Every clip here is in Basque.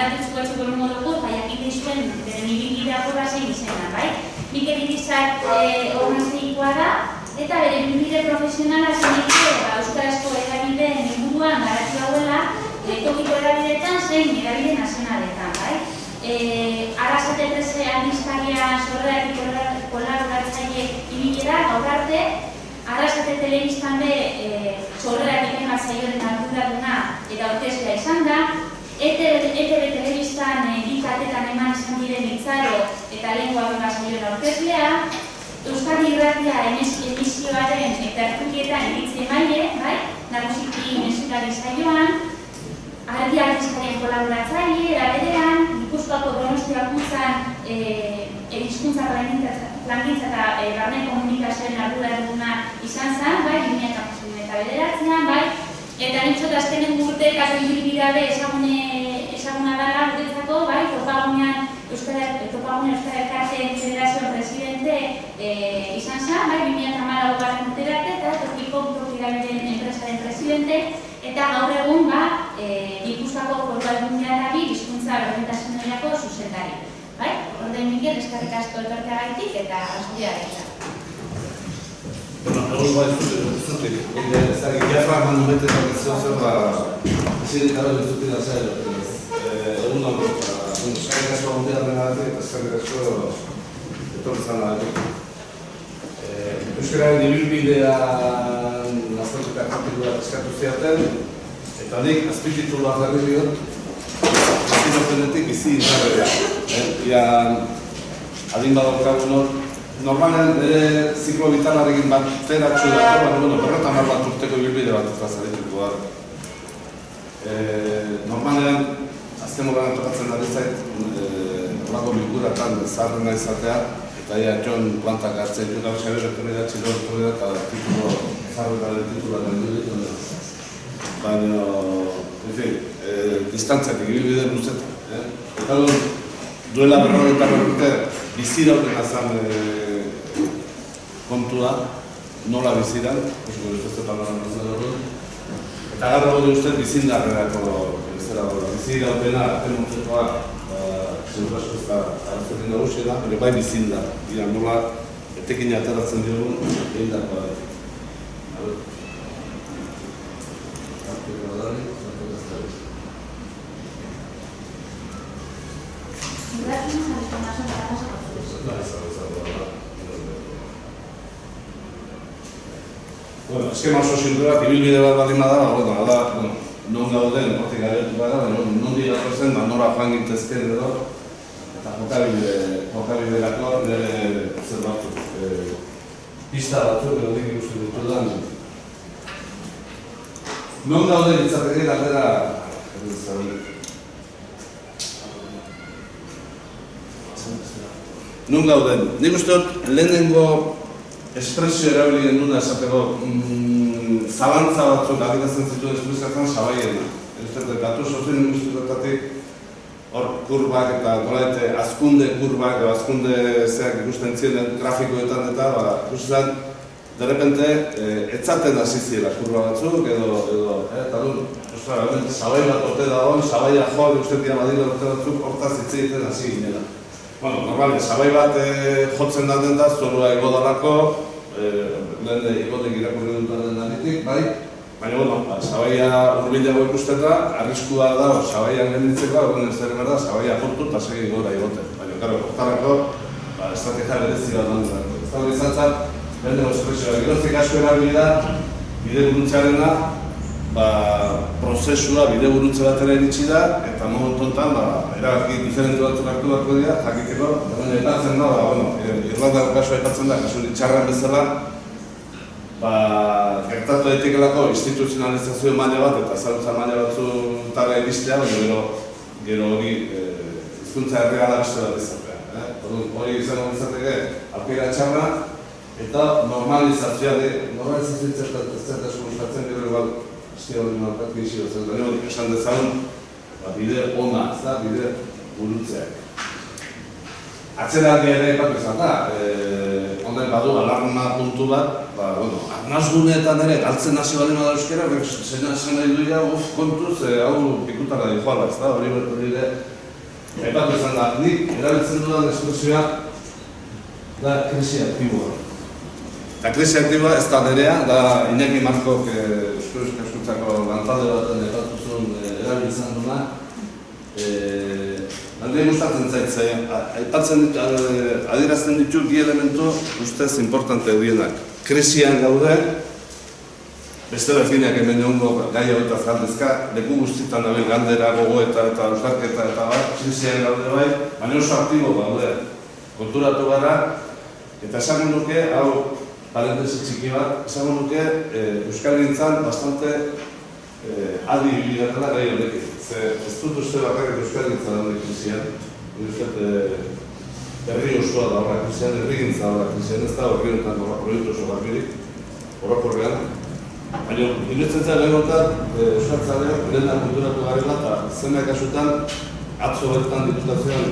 galdatuko batzuk egongo dugu, jakite zuen beren ibilbidea horra zein izena, bai? Mikel Irizar ornazeikoa da, eta bere ibilbide profesionala zein euskarazko hedabideen inguruan garatu dauela, tokiko hedabideetan zein hedabide nazionaletan, bai? Arrasate 13 aldizkaria sorreratik kolaboratzaile ibilera gaur arte, Arrasate telebistan be sorreratik eman zaioren arduraduna eta orkeslea izan da, ETB telebistan bikatetan eman izan diren Itzaro eta Lengua Beba zaioren orkeslea, Euskadi Irratia emisioaren tertulietan iritzi emaile, nagusiki mesurari zaioan, Argi aldizkarien kolaboratzaile, era berean, Gipuzkoako Donostia Bakuntzan hizkuntza plangintza eta barne komunikazioen arduraduna izan zen, 2009-an, eta nintzot azkenen urte kaso ibilbideabe ezaguna dela guretzako, Topagunean Euskal Elkarteen Federazioen presidente izan zen, 2014 urterarte eta tokiko propiedadeen enpresaren presidente, eta gaur egun Gipuzkoako Foru Aldundiari hizkuntza berdintasunerako zuzendari. Orden Mikel, eskerrik asko etorteagatik eta arrazoia gaitza. Egun baizutik, Jafra Manumetetan izan zen, presidentara bezutik da zer, egun dago, eskerrik asko ondean denagatik, eskerrik asko etortzan agatik. Euskararen ibilbidean azterketa kapitulak eskatu ziaten, eta nik azpititulua jarri diot, azpitituluenetik bizi izarrean. Adin badaukagun hor, normalen ere ziklo vitalarekin bateratxu dago, baina berretan bat urteko ibilbide bat ez bazarituko da. Normalean, azken moran tokatzen ari zait, horako bilkuratan zaharrena izatea, eta Jon plantak hartzen dut, hau xabero etorri da, txilor etorri da, eta titulo, zaharretaren titularen dut. Baina, en fin, distantziatik ibilbide luzetan. Eta duela berrogeita urte, bizi dauten azan kontua, nola biziran, eta gara gode uste bizindarrerako bizi dautena, emontzetoa, segurasko ez da arazoekin nagusia, ere bai bizindar, nola etekin ateratzen diogun, egin dagoa da. Eskema oso sinturak, ibilbide bat baldin bada, non gauden, hortik agertu gara, non digatozen, nora joan gintezken edo, eta jokabiderako nire zer batzuk, pista batzuk, edo dik ikusten ditudan. Non gauden itzateke galdera, non gauden, nik uste dut lehenengo espresio erabili genuna esateko zalantza batzuk adikatzen zituen espresioetan sabaiena. Gatu sozen industrietatik hor kurbak eta nolaete azkunde kurbak edo azkunde zeak ikusten ziren grafikoetan eta ikusten de repente etzaten hasi ziela kurba batzuk edo eta sabai bat ote dagoen, sabaia joa ikusten dira badira ote batzuk hortaz hitz egiten hasi ginela. Normalen, sabai bat jotzen daten da, zorua ego dalako, lehen igotek irakurri dutaren danitik, baina, sabaia urbilago ikusten da, arriskua da, sabaian genditzeko, egun ez dara da, sabaia portu eta segi gora igoten. Baina, hortarako, estrategia berezi bat dantzak. Ez dago izan zan, lehen espresioa, geroztik asko erabili da, bide buruntzearena, prozesua bide burutze batera iritsi da, eta momentu honetan, erabaki diferente batzuk hartu beharko dira, jakiteko, baina aipatzen da, Irlandako kasua aipatzen da, kasu txarren bezala, gertatu daitekelako instituzionalizazio maila bat eta zalutza maila batzutara iristea, baina gero hori hizkuntza erregala beste bat izatea. Hori izango izateke aukera txarra eta normalizazioa zertasun gustatzen gero igual eski hori norkatki isi dutzen, baina esan dezagun bide ona, bide burutzeak. Atzeraldi ere ipatu izan da, honek badu alarma puntu bat, arnazguneetan ere galtzen hasi baldin bada euskera, zein nahi duia, kontuz, hau pikutara dihoala, hori ere Aipatu izan da, nik erabiltzen dudan espresioa da krisi aktiboa. Eta krisi aktiboa ez da nerea, da Iñaki Markok Euskal lantalde baten aipatu zuen erabiltzen duna. Alde gustatzen zait, aipatzen adierazten ditu bi elementu ustez importante dienak. Krisian gaude, beste defineak hemen egongo gai hauetaz galdezka, leku guztietan dabil galdera, gogoeta eta euskarketa eta bat, krisian gaude bai, baina oso aktibo gaude. Konturatu gara, eta esango nuke, hau parentesi txiki bat, esango nuke euskalgintzan bastante adi ibilatela gai honekin. Ez dut uste bakarrik euskalgintza daude krisian, herri osoa da horra krisian, herrigintza horra krisian, ez da horri honetan horra proiektu oso garbirik, horrakorrean. Baina, iruditzen zen lehenotan, euskaltzaleak lehenak konturatu garela eta zenbait kasutan atzo bertan diputazioan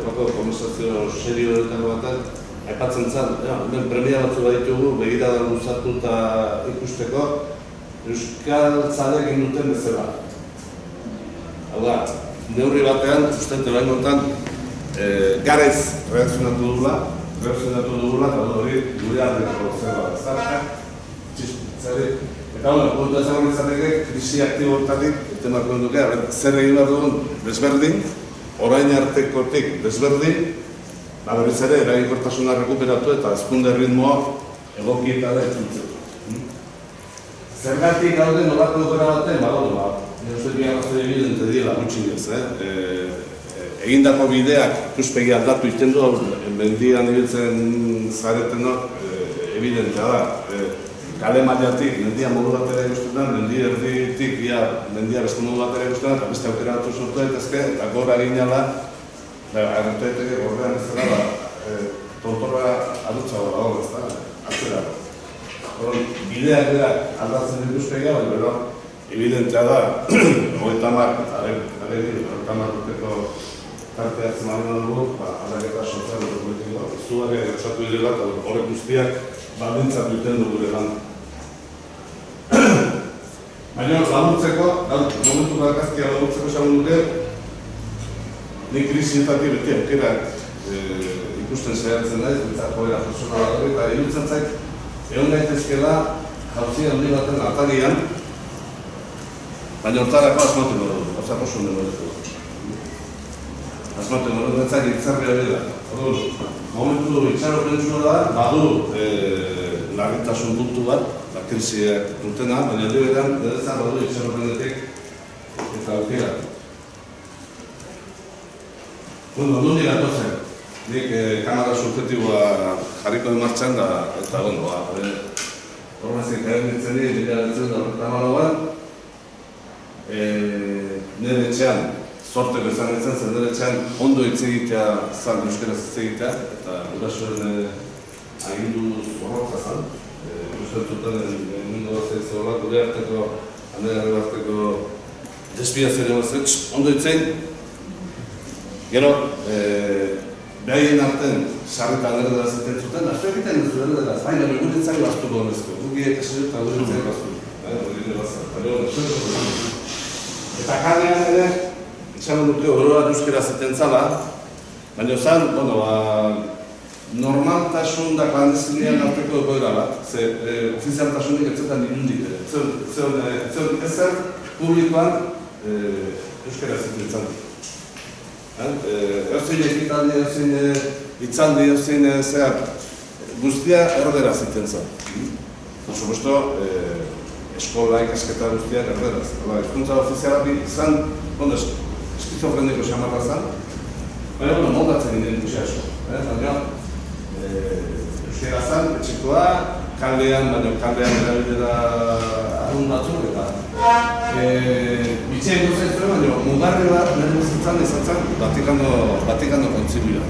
horako konversazio serio horretako baten aipatzen zen, hemen premia batzu baditugu, begirada luzatu eta ikusteko euskaltzaleak egin duten bezala. Hau da, neurri batean, ustente behin gontan, garaiz reakzionatu dugula, eta hori gure aldeko zerba bezala. Eta kontu ezagun izateke, krisi aktibo hortatik, etemako duke, zer egin behar dugun desberdin, orain artekotik desberdin, berriz ere eraginkortasuna rekuperatu eta hazkunde ritmoa egokietara etzultzeko. Zergatik gaude nolako egoera baten, uste arrazoi evidente dira gutxinez, egindako bideak ikuspegi aldatu iten du, mendian ibiltzen zareten hor, evidentea da. Kale mailatik, mendia modu batera ikustetan, mendi erditik, mendia beste modu batera ikustetan, eta beste aukera batzu sortu daitezke, eta gora eginala, agertu daiteke gordean ez dela, tontorra adutza gora hor, ez da, atzera. Bideak dira aldatzen dituzpega, baina, evidentea da, 30 urteko parte hartzen ari dugu, aldaketa sozial eta politikoa. Zuak osatu direla, eta horrek guztiak baldintzat duten du gure lan. Baina laburtzeko, momentu barkazkia laburtzeko esan dute, nik krisietatik beti aukerak ikusten zeharatzen naiz, joera personala hori, eta iruditzen zait, egon gaitezkela jauzi handi baten atarian, baina hortarako asmatu dugu, oso dugu. Asmatu dugu, netzak itzarri hori da. Momentu itxaropentsua da, badu larritasun puntu bat, krisiak dutena, baina berean edezan badu itxaropenetik eta aukera. Nundi gatozen, nik kamara subjetiboa jarriko den martxan da, eta horrezik garen ditzen dira, nire ditzen da horretamaloan, nire etxean, sorte bezan ditzen zen, nire etxean ondo hitz egitea zan, euskeraz hitz egitea, eta gurasoen agindu zorrotza zan. Euskal mundu gazte ez horrela, gure harteko, handegare harteko despiazioa bazetz, ondo hitzein. Gero, behaien arten sarretan erdera zeten zuten, asko egiten ez duen erdera, baina gure itzai bastuko honezko, gukiek esero eta gure itzai bastuko. Eta kanean ere, itxamen dute oroa euskera zeten zala, baina zan, normaltasun da klandestinian arteko egoera bat, ze ofizialtasunik etzetan inundik ere. Zeon ezer publikoan euskera zeten zan. Eusin ekitaldi, eusin itzaldi, eusin zehar, guztia erdera ziten zan. Por supuesto, eskola ikasketa guztiak erderaz. Hizkuntza ofiziala izan, eskizofreniko xamarra zan, baina moldatzen ginen ikusia asko. Euskera zan, etxekoa, kaldean, baina kaldean erabilera arrun batzuk eta bitxean gozain zuen, baina mugarri bat nire zitzan izan zen Vatikano Kontzilioan.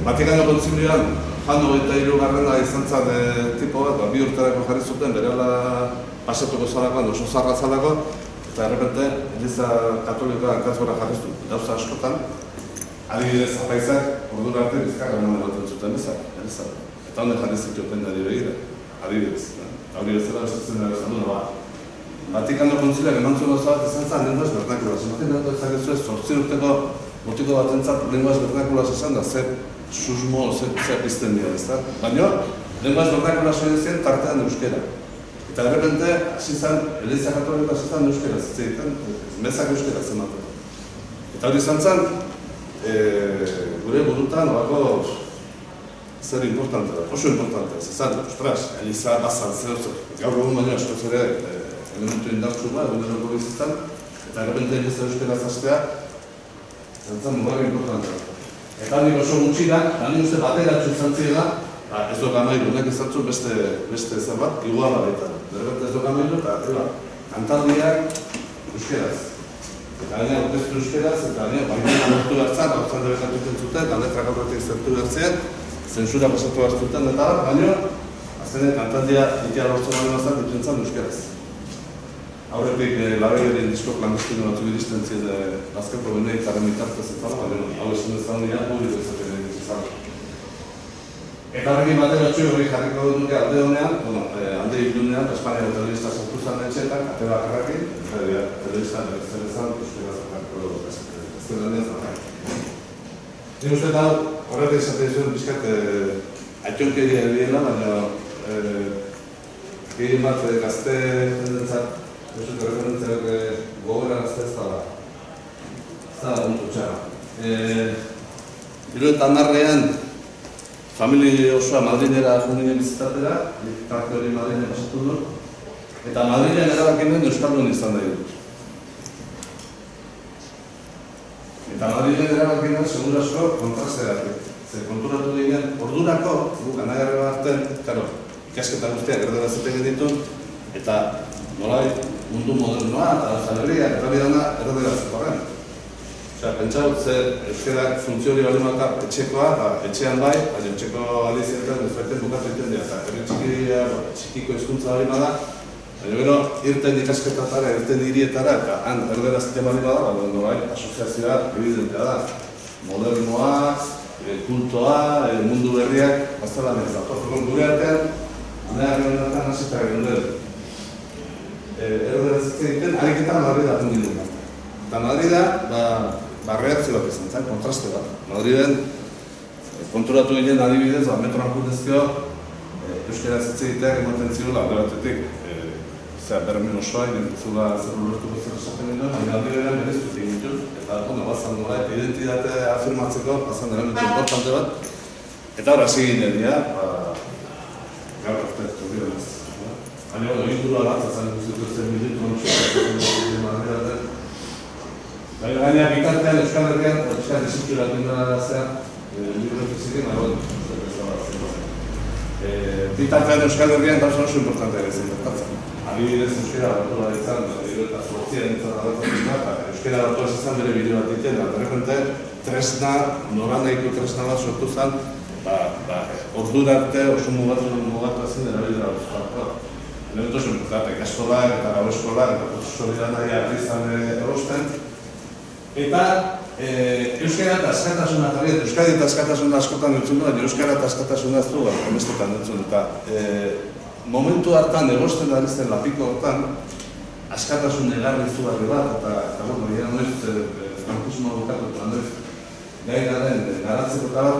Vatikano Kontzilioan, Jano eta Hirugarrena izan zen tipo bat, 2 urterako jarri zuten, berela pasatuko zalakoan, oso zarra zalako, eta errepente, Eliza Katolikoa hankazgora jarri zuten, gauza askotan. Adibidez, apaizak, ordura arte bizkarra eman ematen zuten bezala. Eta honen jarri zituen ari begira, adibidez. Hori bezala bestatzen dara esan duna, Vatikano kontziliak eman zuen gauza bat izan zen lenguas vernaculas. Imaginatu ezakezu ez 8 urteko motiko batentzat lenguas vernaculas esan da, zer susmo, zer pizten dira, ezta? Baina, lenguas vernaculas hori zen tartean euskera. Eta de repente, hasi zen, Elizia Katolikoa hasi zen euskera zitzeiten, mezak euskera zenatu. Eta hori izan zen, gure burutan, horako zer importante da, oso importante, zezan, ostras, Eliza bazan zer, gaur egun baino askoz ere elementu indartsu bat, eguneroko bizitzan, eta errepente Eliza euskera zastea, zentzen mugarri importante. Eta nik oso gutxirak, nik uste bateratxu izan zirela, ez dok amairu, nek izatzu beste zer bat, iguala baita. Derrepente ez dok amairu, eta kantaldiak euskeraz. Eta gaina orkestu euskeraz, eta gaina baina lortu hartzan, hautzan debekatu egiten zuten, letrak aurretik zertu hartzean, zensura pasatu hartzuten eta baina, azkenean kantaldia ikia lortzen baina bazat, dipentzan euskeraz. Aurretik Labegeren disko klandestino batzuk iristen ziren Azkeko Benediktaren bitartez eta baina hau esan dezan dira, publiko izaten egin izan. Eta horrekin bateratxu hori jarriko duke alde honean, alde ilunean, Espainiako telebista sortu zen etxeetan, ate bakarrakin, telebista zer ezan, euskera zakarko gaztelanean zakarko. Nik uste eta horretik izaten zuen bizkat aitonkeria ebiela, baina gehien bat gazte jendentzat eso que referentziak gogora gazte ez da puntu txarra. Hiru eta hamarrean familia osoa Madrilera jundinen bizitatera, tarte hori Madrilen pasatu dut, eta Madrilen erabakinen euskaldun izan da dut. Eta Madrilen erabakinen segur asko kontrasteatik. Zer konturatu ginen, ordurako, guk anagarra barten, ikasketa guztiak erderaz egiten ditu, eta nolai mundu modernoa eta zalerria, eta bidana erderaz horren. Osea, pentsa dut zer euskerak funtzio hori bali makar etxekoa, etxean bai, baina etxeko alizietan ezberten bukatu egiten dira. Herri txikiko hizkuntza bali bada, baina gero irten ikasketatara, irten hirietara, eta han erderaz egiten bali bada, nolai asoziazioa evidentea da. Modernoa, kultoa, mundu berriak, baztelan ez da. Gure artean, handeak egin hasita egin dut. Erderaz egiten, ariketan Madrida jungin dut. Eta Madrida, reakzio bat izan zen, kontraste bat. Madriden, konturatu ginen adibidez, metroan kutezkio, euskeraz hitz egiteak ematen zirula, alde batetik, bermin osoa, zula zer ulertuko zer esaten ginen, baina Madridean bereztu egin ditut, eta bazan nola, identitate afirmatzeko, bazan elementu importante bat. Eta hor hasi ginen dira, gaur arte ez. Baina egindura bat, ezan ikusten militu honetan Madridaten. Baina bitartean Euskal Herrian, Euskal Herrian egindura zean, libro fiziken, bitartean Euskal Herrian gauza oso importantea ere zen gertatzen. Adibidez euskera batu bat izan, eta zortzian entzat agertzen eta euskera batu bat izan bere bideo bat egiten, eta derrepente tresna, noranahiko tresna bat sortu zen, ordura arte oso mugatu ezin erabilera bat. Elementu oso importante, ikaskolak eta gau eskolak eta profesorian ari izan erosten. Eta euskara eta askatasuna jarri, euskara eta askatasuna askotan entzun du, baina euskara eta askatasuna ez du, bestetan entzun. Eta momentu hartan egosten ari zen lapiko hortan, askatasun egarri izugarri bat, eta bueno, egia noiz, frankismo bukatu eta noiz, gai garen garatzeko eta bat,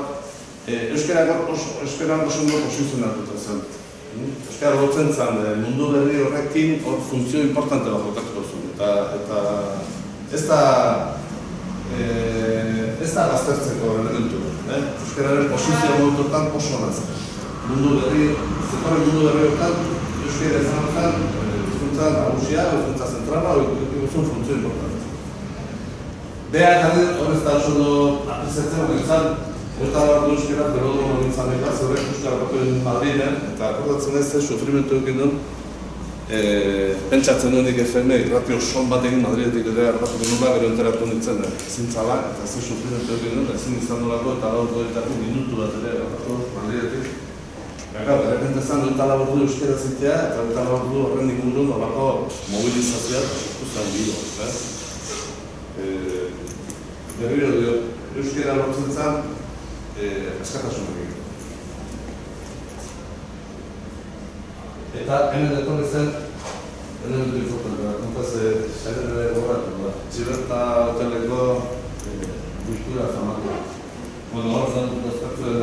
euskara oso ondo posizionatuta zen. Euskara lotzen zen mundu berri horrekin hor funtzio importante bat jokatuko zuen. Eta ez da baztertzeko elementu. Euskararen posizio momentuetan oso nazen. Mundu berri, zetorren mundu berri horretan, euskara ezan horretan, hizkuntza nagusia, hizkuntza zentrala, hizkuntza funtzio importante. Beha eta hor ez da oso ondo apreziatzen horretan, eta hor euskara berodo nintzen eta zerrek euskara bakoen Madrilen, eta akordatzen ez sufrimentu egin duen, pentsatzen duenik FM irratio son bat egin Madriletik ere hartatuko nula, gero enteratu nintzen ezintzalak, eta ze sufrimentu egin duen, ezin izan nolako eta laurduetako minutu bat ere hartatu Madriletik. Berrepente zan dueta laburdu euskara zitea, eta dueta laburdu horren ingurun nolako mobilizazioa eta sortuzan bilo. Berriro dio, euskara lortzen zan, askatasunak egin. Eta hemen etorri zen elementu importantea, kontaz, sailere gogoratu da. Txiberta hoteleko kultura zamatu. Bueno, hor dazkatzen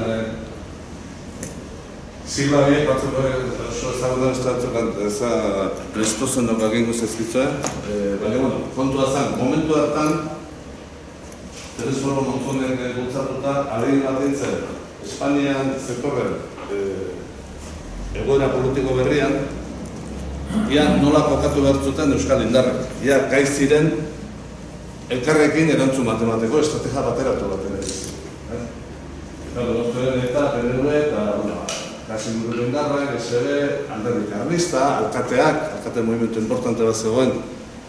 Silva biek batzuk oso ezagutan estatzen eza prestozen dok agengo zezkitzuen. Baina, kontua zen, momentu hartan Telesforo Monzonek bultzatuta alegin bat dintzen Espainian zetorren egoera politiko berrian ia nola kokatu behar zuten Euskal Indarrek. Ia gai ziren elkarrekin erantzun matemateko estrategia bateratu bat egiz. Eta PNV eta Kasi Murru Indarrak, SB, alderdi karlista, alkate movimentu importante bat zegoen,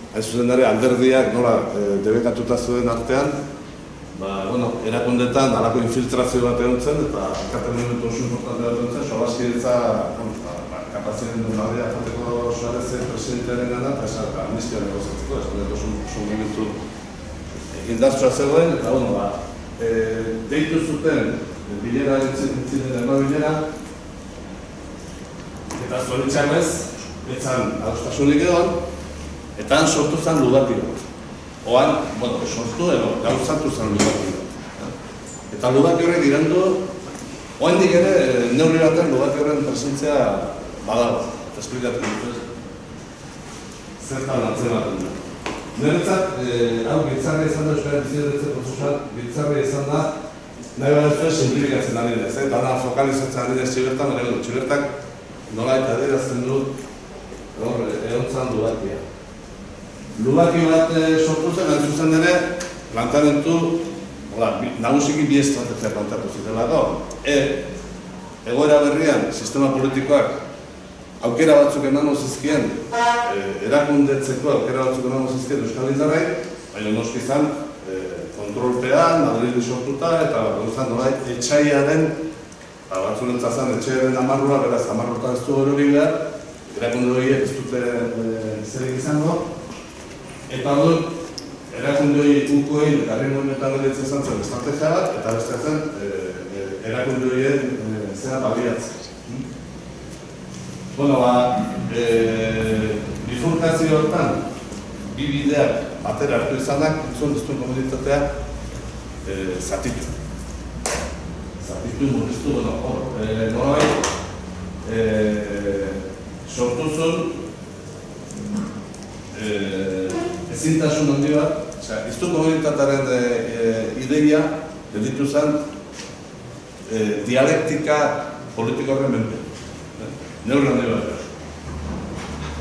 hain zuzen dara alderdiak nola debekatuta zuen artean, erakundetan alako infiltrazio bat egon zen, eta alkate movimentu oso importante bat egon zen, Sobaskiritza kapazien duen aldea jateko Suarez presidentearen gana, eta amnistia negozatzeko, oso movimentu indartsua zegoen, eta deitu zuten bilera entzinen erno bilera, eta zoritxarrez, etzan adostasunik egon, eta han sortu zen ludati bat. Oan, sortu edo, gauzatu zen ludati bat. Eta ludati horrek irandu, oaindik ere, neurri baten ludati horren presentzia badago. Eta esplikatu dut, zertan atzematen da. Niretzat, hau, Biltzarria izan da, Euskara Biziretzen prozesuan, Biltzarria izan da, nahi bat ez simplifikatzen ari dez, dana fokalizatzen ari dez txibertan, baina txibertak nola eta adierazten dut egontzan lubakia. Lubaki bat sortu zen, hain zuzen ere, plantamentu, nagusiki bi estrategia plantatu zitelako. Egoera berrian, sistema politikoak aukera batzuk emango zizkien, erakundetzeko aukera batzuk emango zizkien Euskal Indarrei, baina noski izan, kontrolpean, Madrid sortuta, eta gauzan nola etxaiaren, batzurentzat zen etxaiaren amarrua, beraz amarrotan ez du hori behar, erakunde horiek ez dute zerik izango, eta dut, erakunde horiek ukoin, garri momentan gelitzen zen estrategia bat, eta beste zen, erakunde horiek zera baliatzen. Bifurkazio hortan, bi bideak batera hartu izanak, zuen duztuen komunitatea zatitu. Zatitu, murriztu, norai, sortu zuen ezintasun handi bat, iztu komunitatearen ideia gelditu zen dialektika politiko horren menpe. Neurri handi bat.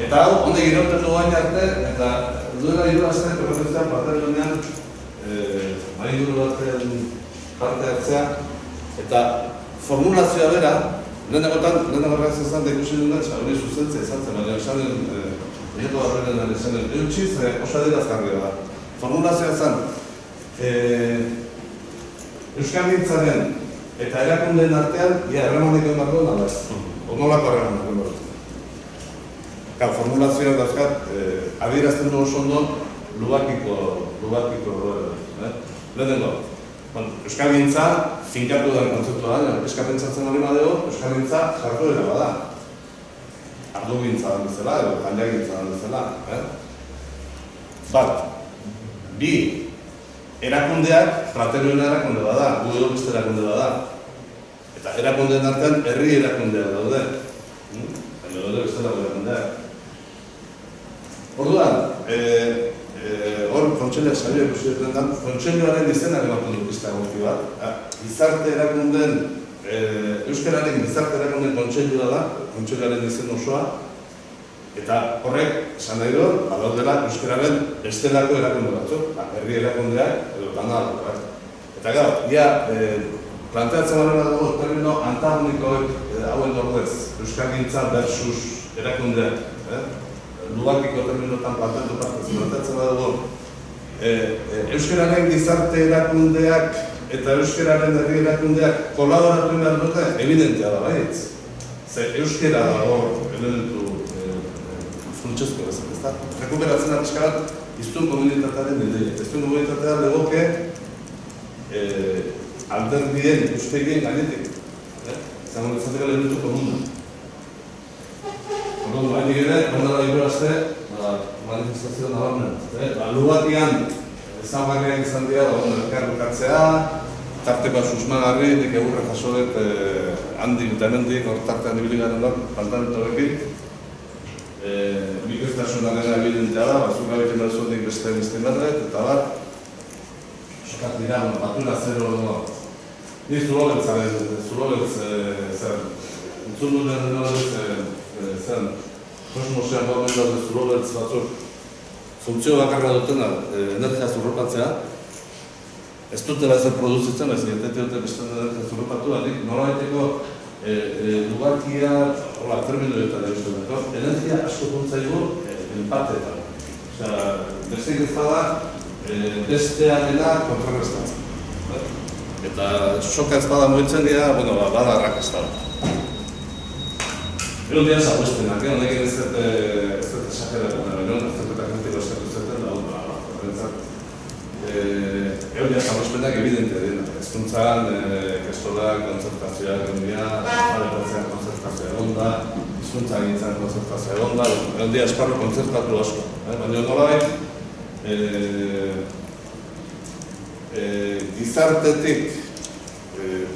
Eta hau, onde girotetu gain arte, eta duela hiru astean profesioan paterionean maringuru baten parte hartzea, eta formulazioa bera, lehenengo izan da ikusi duen, hori zuzentzea izan zen, baina esanen, Eto Barreren esanen, eutxiz oso adierazgarria da. Formulazioa zen, Euskalgintzaren eta erakundeen artean, erremaniko emarko nala ez. Onolako erremaniko emarko. Formulazioa dauzkat, adierazten du oso ondo lubakiko lehenengo. Euskalgintza finkatu den kontzeptua da, eskapentzatzen hori badego, Euskalgintza jarduera bada. Ardugintza da bezala, edo jaiagintza da bezala. Bat, bi, erakundeak fraterioen erakunde bada, gu edo beste erakunde bada. Eta erakundeen artean herri erakundeak daude. Baina daude bestelako erakundeak. Orduan, hor kontseilak saioak ikusi dutenetan, kontseiluaren izenak ematen dut pista guzti bat. Gizarte erakundeen, euskararen gizarte erakundeen kontseilua da, kontseiluaren izen osoa, eta horrek, esan nahi du, badaudela euskararen bestelako erakunde batzuk, herri erakundeak edo dana dago. Eta gau, planteatzen barren dago, termino antagonikoek hauen ordez, euskargintza versus erakundeak. Lubakiko terminotan planteatzen badago, euskararen gizarte erakundeak eta euskararen herri erakundeak kolaboratu behar dute, evidentea da baitz. Ze euskara dago elementu funtsezko bezak, ez da? Rekuperatzen arriskarat, iztun komunitatearen ideia. Iztun komunitatea legoke alderdien, uspegien gainetik. Zango izateka elementu komuna. Orduan, hain ere, ondara hiru aste, manifestazio nabarmen. Lubatian ezaugarriak izan dira, elkarrukatzea, tarteko susmagarri, nik egurra jaso dut handik eta hemendik, hor tartean ibili garen dut, plantamento-ekin. Bikoiztasunaren evidentea da, batzuk gabetzen behar zuetik beste berret, eta bat, sokat dira, batura zero, ni zulobeltz zer, entzun duen zen, kosmosean gaur daude zulobeltz batzuk, funtzio bakarra dutena, energia zurrupatzea, ez dutela ezer produzitzen, ez dietete dute beste energia zurrupatu, nola baiteko lugarkia, hola, terminoetan egiten dut, energia asko kontzaigu empatetan. Osea, besteik ez bada, bestearena kontrarrestatzen. Eta soka ez bada mugitzen dira, bada arrakasta da. Gero dira zagoizpenak, honekin ez dut esageratu da, ez dut eta kantiko eskatu zeten, da, horrentzat. Gero dira zagoizpenak evidentea dira. Ezkuntzan, ikastolak, konzertazioak egon paretatzean konzertazioa egon da, hizkuntza gintzan konzertazioa egon da, egon dira esparru konzertatu asko. Baina nolabait, gizartetik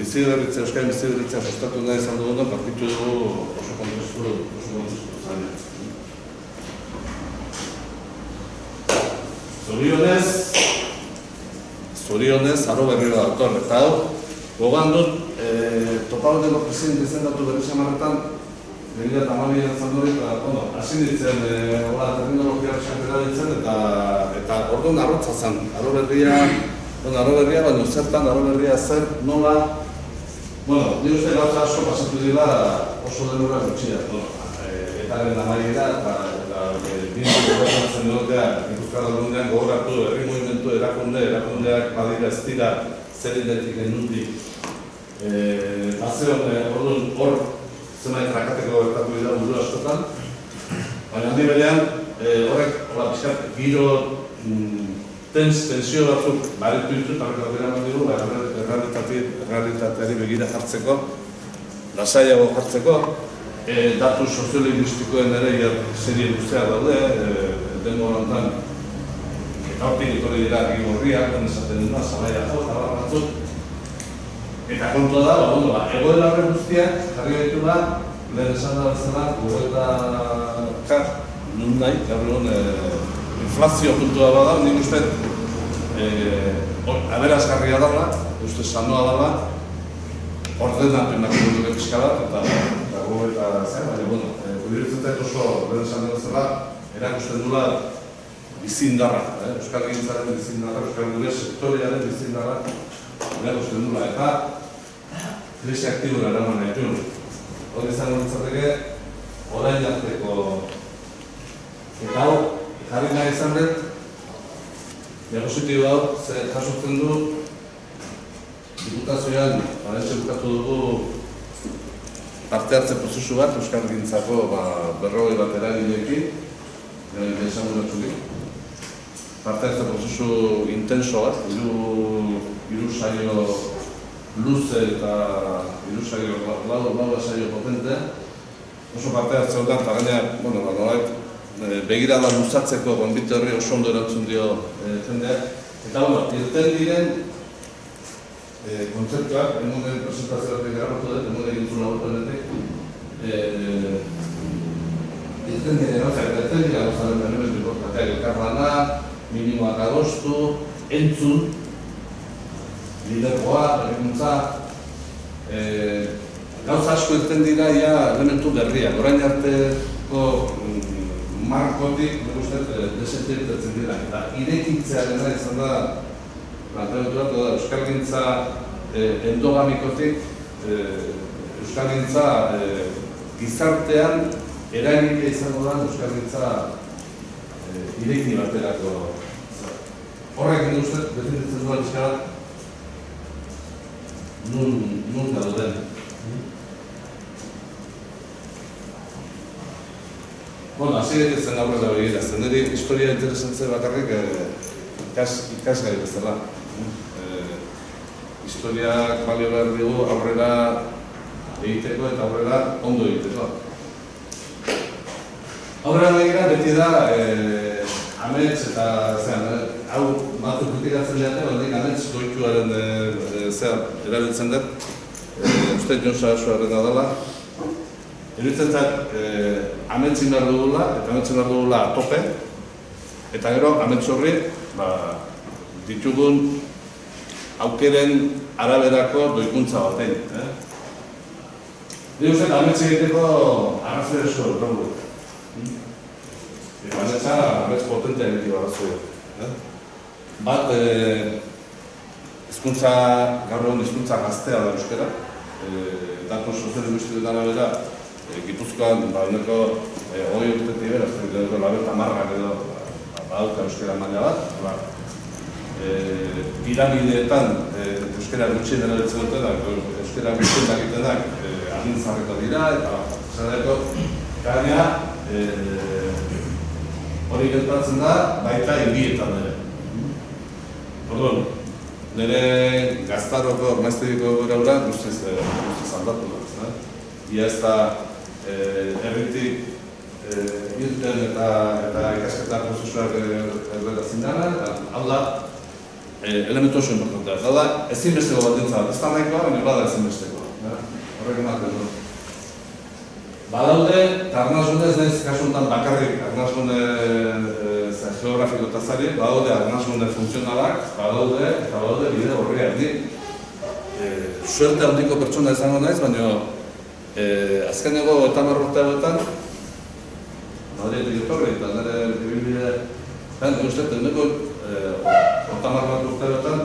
biziberritzea, euskaren biziberritzea sustatu nahi izan dugu, partitu dugu oso kontestu zaila. Zorionez, aro berriro dator, eta hau, gogan dut, topaloteko presidente izendatu berri samarretan, 2012 izan dut, eta, hasi ditzen, terminologia erabiltzen, eta orduan arrotza zen, aro berria, baina zertan, aro berria zer, nola, nire uste gauza asko pasatu dira oso denura gutxia, etaren amaiera, eta bintu gobernatzen dutea, Gipuzkoa Aldundian gogoratu, herri movimentu erakundeak badira ez dira zer identik enundik. Orduan hor zenbait rakateko gertatu dira buru askotan, baina handi berean horrek pixkat giro tensio batzuk baretu ditu eta horrek aukera eman digu errealitateari begira jartzeko, lasaiago jartzeko, datu soziolinguistikoen ere serie guztiak daude, dengo honetan, eta hortik etorri dira argi gorriak, esaten duna, zalaia jo, zabar batzuk. Eta kontua da, egoera horre guztiak, jarri gaitu da, lehen esan da bezala, gogoeta nun nahi, gaur egun inflazio puntua bada, nik uste aberazgarria dela, uste sanoa dela, ordenatu inakiko dure pixka bat, eta gogoeta zen, baina, kudiritzetek oso lehen esan da bezala, erakusten dula bizindarra, Euskal Gintzaren bizindarra, Euskal Gure sektorearen bizindarra erakusten dula, eta krisi aktibura eraman nahi du. Hori izango nintzateke, orain arteko eta hau, jarri nahi izan dut, diapositibo hau, jasotzen du, diputazioan, barentxe bukatu dugu parte hartze prozesu bat, Euskal Gintzako 40 bat eragileekin, esan guratzulik. Parte hartze prozesu intenso bat, hiru saio luze eta hiru saio lau saio potente. Oso parte hartze hotan, eta gaina, begirada luzatzeko gonbite horri oso ondo erantzun dio jendeak. Eta, irten diren kontzeptuak, emunen presentazioatik grabatu dut, emunen egintzun laburpenetik, irten dira gozaren behar importanteak elkarlana, minimoak adostu, entzun, lidergoa, berrikuntza, gauza asko irten dira elementu berriak. Orain arteko markotik, desentiritatzen dira. Eta irekitzearena izan da, planteamentu bat, Euskal Gintza endogamikotik, Euskal Gintza gizartean eragile izango da Euskal Gintza ireki baterako. Horrek nire uste, definitzen duan izkarat, nun dauden. Hasi zen aurrera begira, zen niri historia interesantzea bakarrik ikasgai bezala. Historiak balio behar dugu aurrera egiteko eta aurrera ondo egiteko. Aurrera begira beti da amets eta hau batzuk kritikatzen dute, hondik amets doituaren erabiltzen dut, uste Jon Sarasuarena dela. Iruditzen zait, ametsin behar dugula, eta ametsin behar dugula tope, eta gero amets horri ditugun aukeren araberako doikuntza batein. Ni uste amets egiteko arrazoi esku dugu. Ametsa amets potentea egiteko arrazoia. Bat, hizkuntza, gaur egun hizkuntza gaztea da euskara. Datu soziolinguistikoen arabera, Gipuzkoan, uneko 20 urtetik bera, labeta marrak edo badauka euskara maila bat. Piramideetan euskara gutxien erabiltzen dutenak, euskara gutxien dakitenak adintzarreko dira, eta zerreko gaina hori gertatzen da, baita hirietan ere. Orduan, nire gaztaroko ormaiztegiko gaura guztiz aldatu da. Ia ez da herritik irten eta ikasketa prozesuak erretatzen dara, hau da, elementu oso importantea. Hau da, ezinbesteko baldintza bat, ez da nahikoa, baina bada ezinbestekoa. Horrek ematen du. Badaude, eta arnazgunez nahiz kasuntan bakarrik arnazgune geografiko tazari, badaude arnazgune funtzionalak, badaude bide horriak. Ni suerte handiko pertsona izango naiz, baina azkeneko 30 urte hauetan, Madriletik etorri eta nire ibilbide, uste, ehuneko 30 urte hauetan,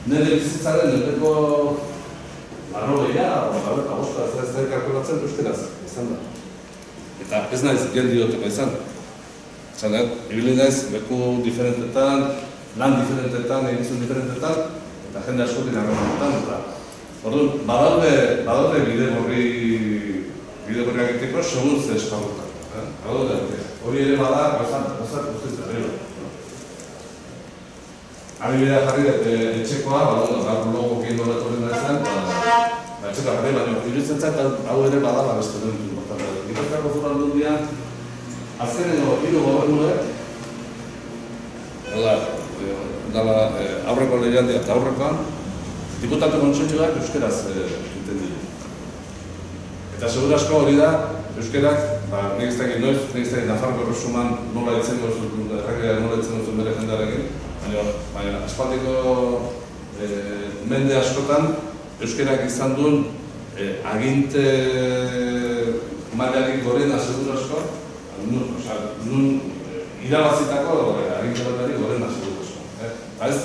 nire bizitzaren ehuneko 90 ez da kalkulatzen euskaraz izan da. Eta ez naiz geldioteko izan. Ibili naiz leku diferentetan, lan diferentetan, egizun diferentetan, eta jende askotin harremanetan. Orduan, badaude bide horriak egiteko segun ze esparrutan. Hori ere bada, gozat guztiz berriro. Adibidea jarri etxekoa, gaur logokien horret horren da izan, eta etxekoa jarri, baina iruditzen zait hau ere badala beste dut importantea. Gipuzkoako Foru Aldundian, azkeneko 3 gobernuek, aurreko lehialdia eta aurrekoan, diputatu kontseiluak euskeraz egiten dira. Eta segur asko hori da, euskerak, nik ez dakit noiz, nik ez dakit Nafarroko Erresuman nola etzengo zuen, erregeak nola etzengo zuen bere jendearekin, baina aspaldiko mende askotan euskerak izan duen aginte mailarik gorena segur asko, nun irabazitako aginte mailarik gorena segur asko. Ez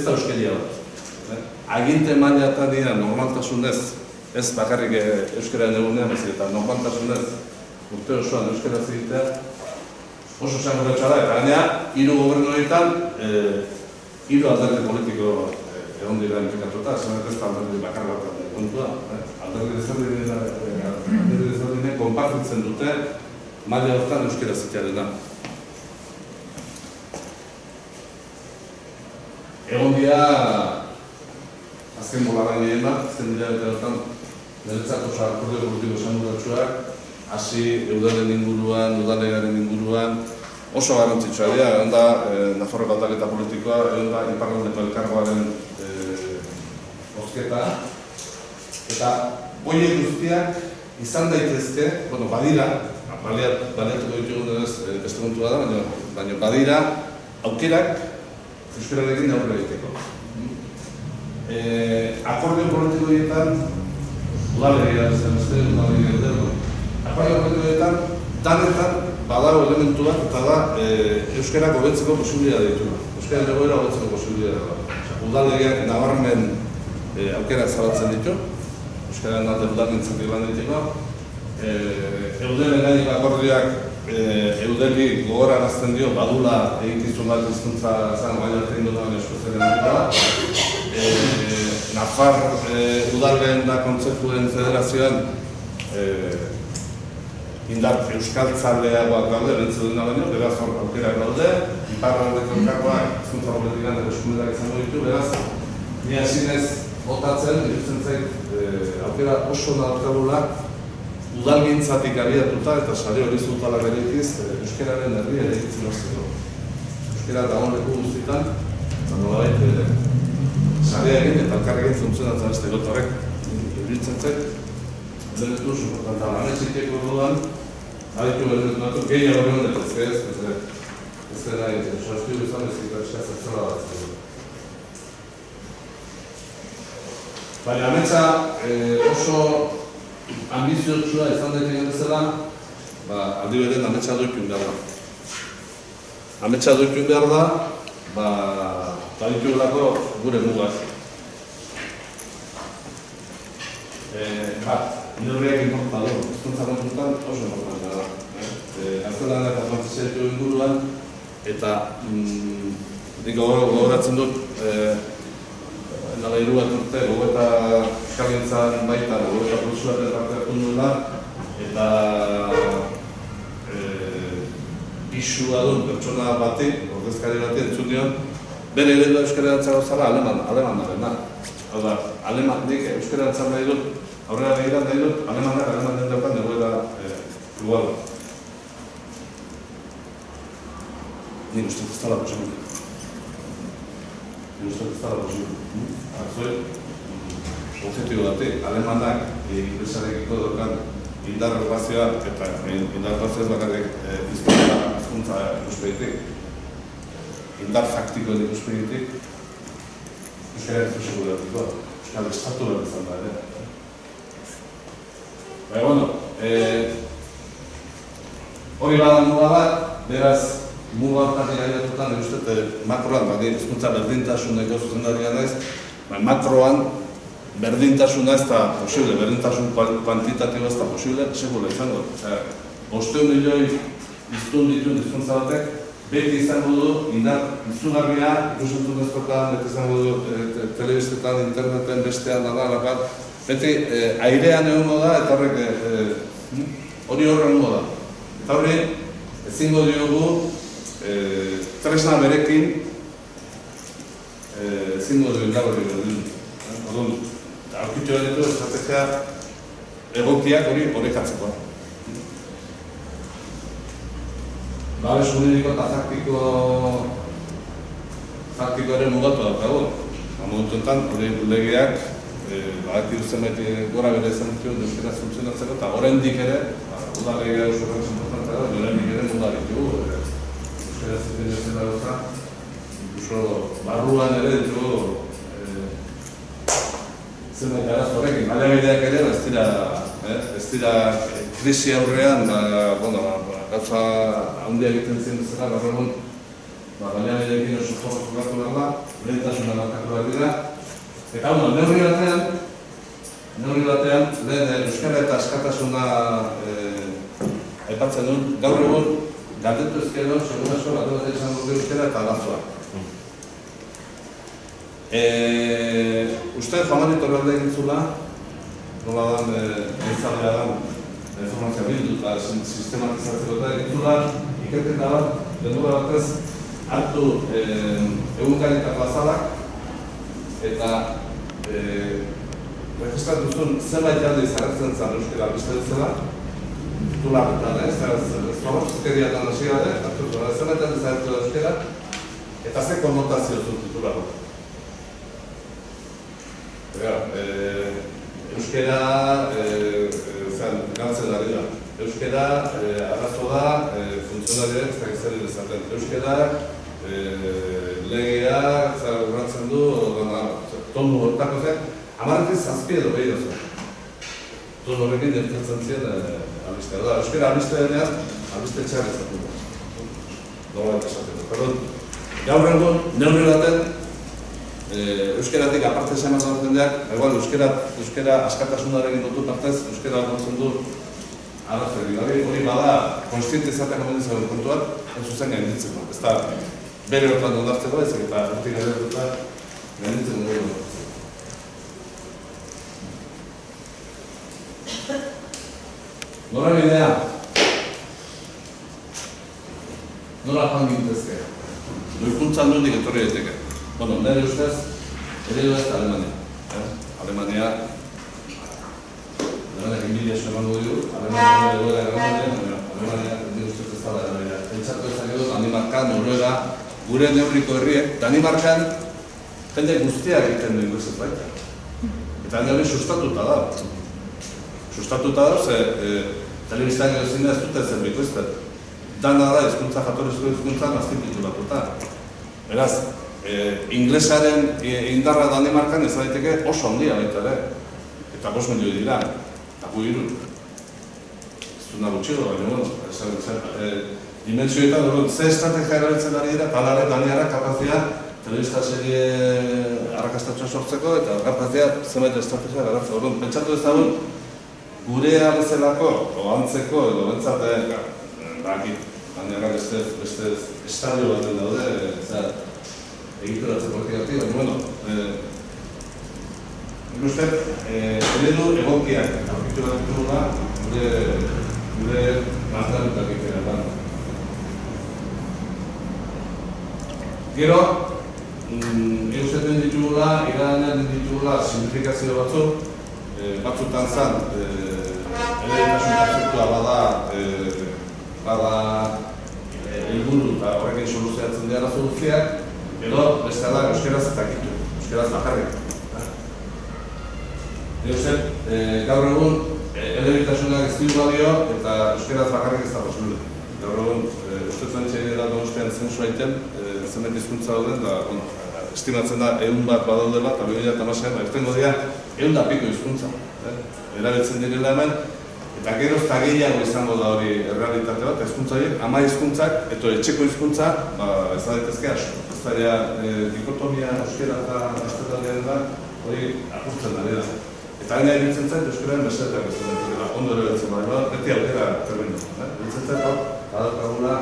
da euskeria bat. Aginte mailatan dira normaltasunez, ez bakarrik euskararen egunean, eta normaltasunez urte osoan euskaraz egitea, oso esanguratsa da, eta gainera, 3 gobernu horietan, 3 alderdi politiko egon dira implikatuta, zenet ez da alderdi bakar bat kontua. Alderdi desberdinek konpartitzen dute maila hortan euskaraz egitearena. Egon dira, azken bolaren gehien bat, azken dira eta hortan, niretzat oso akordio politiko esanguratsuak, hasi eudalen inguruan, udalegaren inguruan, oso garrantzitsua dira, egon da Nafarroko aldaketa politikoa, egon da Iparraldeko elkargoaren bozketa, eta horiek guztiak izan daitezke, badira, baliatuko ditugun beste kontua da, baina badira aukerak euskararekin aurre egiteko. Akordio politiko horietan, udalegia zen beste, udalegia edero. Akordio politiko horietan, danetan badago elementu bat, eta da euskarak hobetzeko posibilitatea ditu. Euskaren egoera hobetzeko posibilitatea da. Udalegiak nabarmen aukerak zabaltzen ditu, euskaren alde udalgintzak lan ditiko. Eudelen gaineko akordioak Eudeli gogorarazten dio, badula egitizun bat hizkuntza zan baiartein duen eskozaren da. Nafar udalen da kontzeptuen federazioan indar euskaltzaleagoak daude, bentzu dena baino, beraz hor aukerak daude, Iparraldeko elkargoak hizkuntza politikan eskumenak izango ditu, beraz, ni hasinez botatzen, irutzen zait aukera oso daukagula udalgintzatik abiatuta eta sare horizontalak eraikiz euskararen herri eraikitzen hasteko. Euskara dagoen leku guztietan, eta nolabait sarea egin eta elkarrekin funtzionatzen hasteko eta horrek ibiltzen zait. Benetu, suportanta lanetxikeko orduan, aditu benetu batzuk gehiago egon dut ez nahi, soztiu izan ez ikastea zertzela bat. Baina ametsa oso ambiziotsua izan daiteken bezala, aldi beren ametsa doikun behar da. Ametsa doikun behar da, baditugulako gure mugaz. Neurriak inporta du, hizkuntza kontutan oso importantea da. Gaztelana eta frantzesea inguruan, eta nik gogoratzen dut, Nagairu bat urte, gogoeta euskalgintzan baita, gogoeta prozesu baten parte hartu nuela, eta pisua dut pertsona bati, ordezkari bati entzun dion, bere eredua euskarantza gauzala alemanarena. Hau da, nik euskarantzan nahi dut, aurrera begiran nahi dut, alemanen daukan egoera igual. Nik uste ez dala posible. Arzoi, objektibo dati, alemanak ingresarekiko daukan indar relazioa, eta indar relazioa ez bakarrik hizkuntza ikuspegitik, indar faktikoen ikuspegitik, euskara ez seguratikoa, euskal estatu behar izan da ere. Baina, bueno, hori bada muga bat, beraz, muga hortatik aiatutan, makroan, hizkuntza berdintasuneko zuzendaria naiz, makroan berdintasuna ez da posible, berdintasun kuantitatiboa ez da posible, sekula izango. 500 milioi hiztun dituen hizkuntza batek, beti izango du, indar izugarria, ikusentzunezkoetan, beti izango du, telebistetan, interneten, bestean, bat, beti airean egongo da, eta horrek hori horrengo da. Eta hori, ezingo diogu, tresna berekin ezingo duen dago hori berdin. Orduan, aurkitu ditu estrategia egokiak hori orekatzeko. Babes juridiko eta faktikoaren mugatu daukagu. Momentu enten, hori legeak badaki zenbait gora bere izan dituen euskara funtzionatzeko, eta oraindik ere, uda legea oso importantea da, oraindik ere muga ditugu. Euskara zitzen da gauza, incluso barruan ere ditugu zenbait arazo horrekin. Baliabideak ere, ez dira krisi aurrean, gauza handia egiten ziren bezala, gaur egun baliabideekin oso jokatu behar da, lehentasuna markatu behar dira. Eta neurri batean, lehen euskara eta askatasuna aipatzen duen, gaur egun galdetu ezkero, segun asko, bat izan dute euskara eta arazoa. Uste famanitor alde egin zula, nola dan, eizalea dan, informazioa bildu eta sistematizatzeko eta egin zula, ikerketa bat, denbora batez, hartu egunkaritako azalak, eta registratu zuen zenbait aldiz agertzen zen euskara albiste bezala, titularretan, ez famoskezkeriatan hasi gabe, zenbait aldiz agertu da euskara, eta ze konnotazio zuen titularro. Euskara, galtzen ari da. Euskara, arrazo da, funtzionariak ez dakit zer izaten. Euskara, legea, urratzen du, tonu hortako zen, 10 zazpi edo behi dozu. Tonu horrekin dertatzen ziren albistea. Euskara albiste denean, albiste txar ezaten da. Nola eta esaten da. Perdón, gaur egun, neurri baten, euskaratik aparte zen bat jendeak, igual euskara askatasunarekin dutu partez, euskara batzen du arazorik. Hori bada, konstiente izateak amendizaren kontuak, ez zuzen gainditzeko. Ez da, bere hortan ondartzeko ez, eta urtik gainditzeko gainditzen dugu. Nora bidea? Nola joan gintezke? Doikuntzan duenik etorri daiteke. Bueno, nire ustez, eredu ez da Alemania. Alemaniak inbidia emango du, Noruega, gure neurriko herriek, Danimarkan jende guztiak egiten du inglesez baita. Eta hori sustatuta da. Sustatuta da, telebistan edo zina ez dute zer bikoizten. Dana da, hizkuntza jatorrizko hizkuntza azpititulatuta. Beraz, inglesaren indarra Danimarkan ez daiteke oso handia baita ere. Eta 5 milioi dira, eta gu 3. Ez duna gutxigo, baina, dimentsioetan, ze estrategia erabiltzen ari dira, talare Daniara kapazia telebista serie arrakastatxoa sortzeko, eta kapazia zenbait estrategia garatzeko. Pentsatu ez dago, gure bezalako, o antzeko, edo bentsate, Daniara beste estadio baten daude, egituratze politikatik, baina, bueno, nik uste, eredu egokiak aurkitu bat ditugula gure nazioarteak egitean. Gero, euseten ditugula, iranen ditugula simplifikazio batzutan zan, eleitasun kontzeptua bada helburu eta horrekin soluzioatzen dira arazo guztiak, edo beste da euskeraz eta kitu, euskeraz bakarrik. Gaur egun, eleitasunak ez ditu badio eta euskeraz bakarrik ez da posible. Gaur egun, ustetzen txegera Donostian zensua egiten, zenbait hizkuntza dauden, da estimatzen da 100 bat badaudela, eta 2016an, irtengo dira 100 da piko hizkuntza. Erabiltzen direla hemen, eta geroz eta gehiago izango da hori errealitate bat, hizkuntza horiek, 10 hizkuntzak, eta etxeko hizkuntza, ez da daitezke asko. Ez da dikotomia euskera eta gaztelaniaren da, hori apurtzen da dira. Eta hain ibiltzen zait, euskararen mesedeak ez dira, ondo ere betzen bada, beti aukera terminu. Ibiltzen zait, badakagula,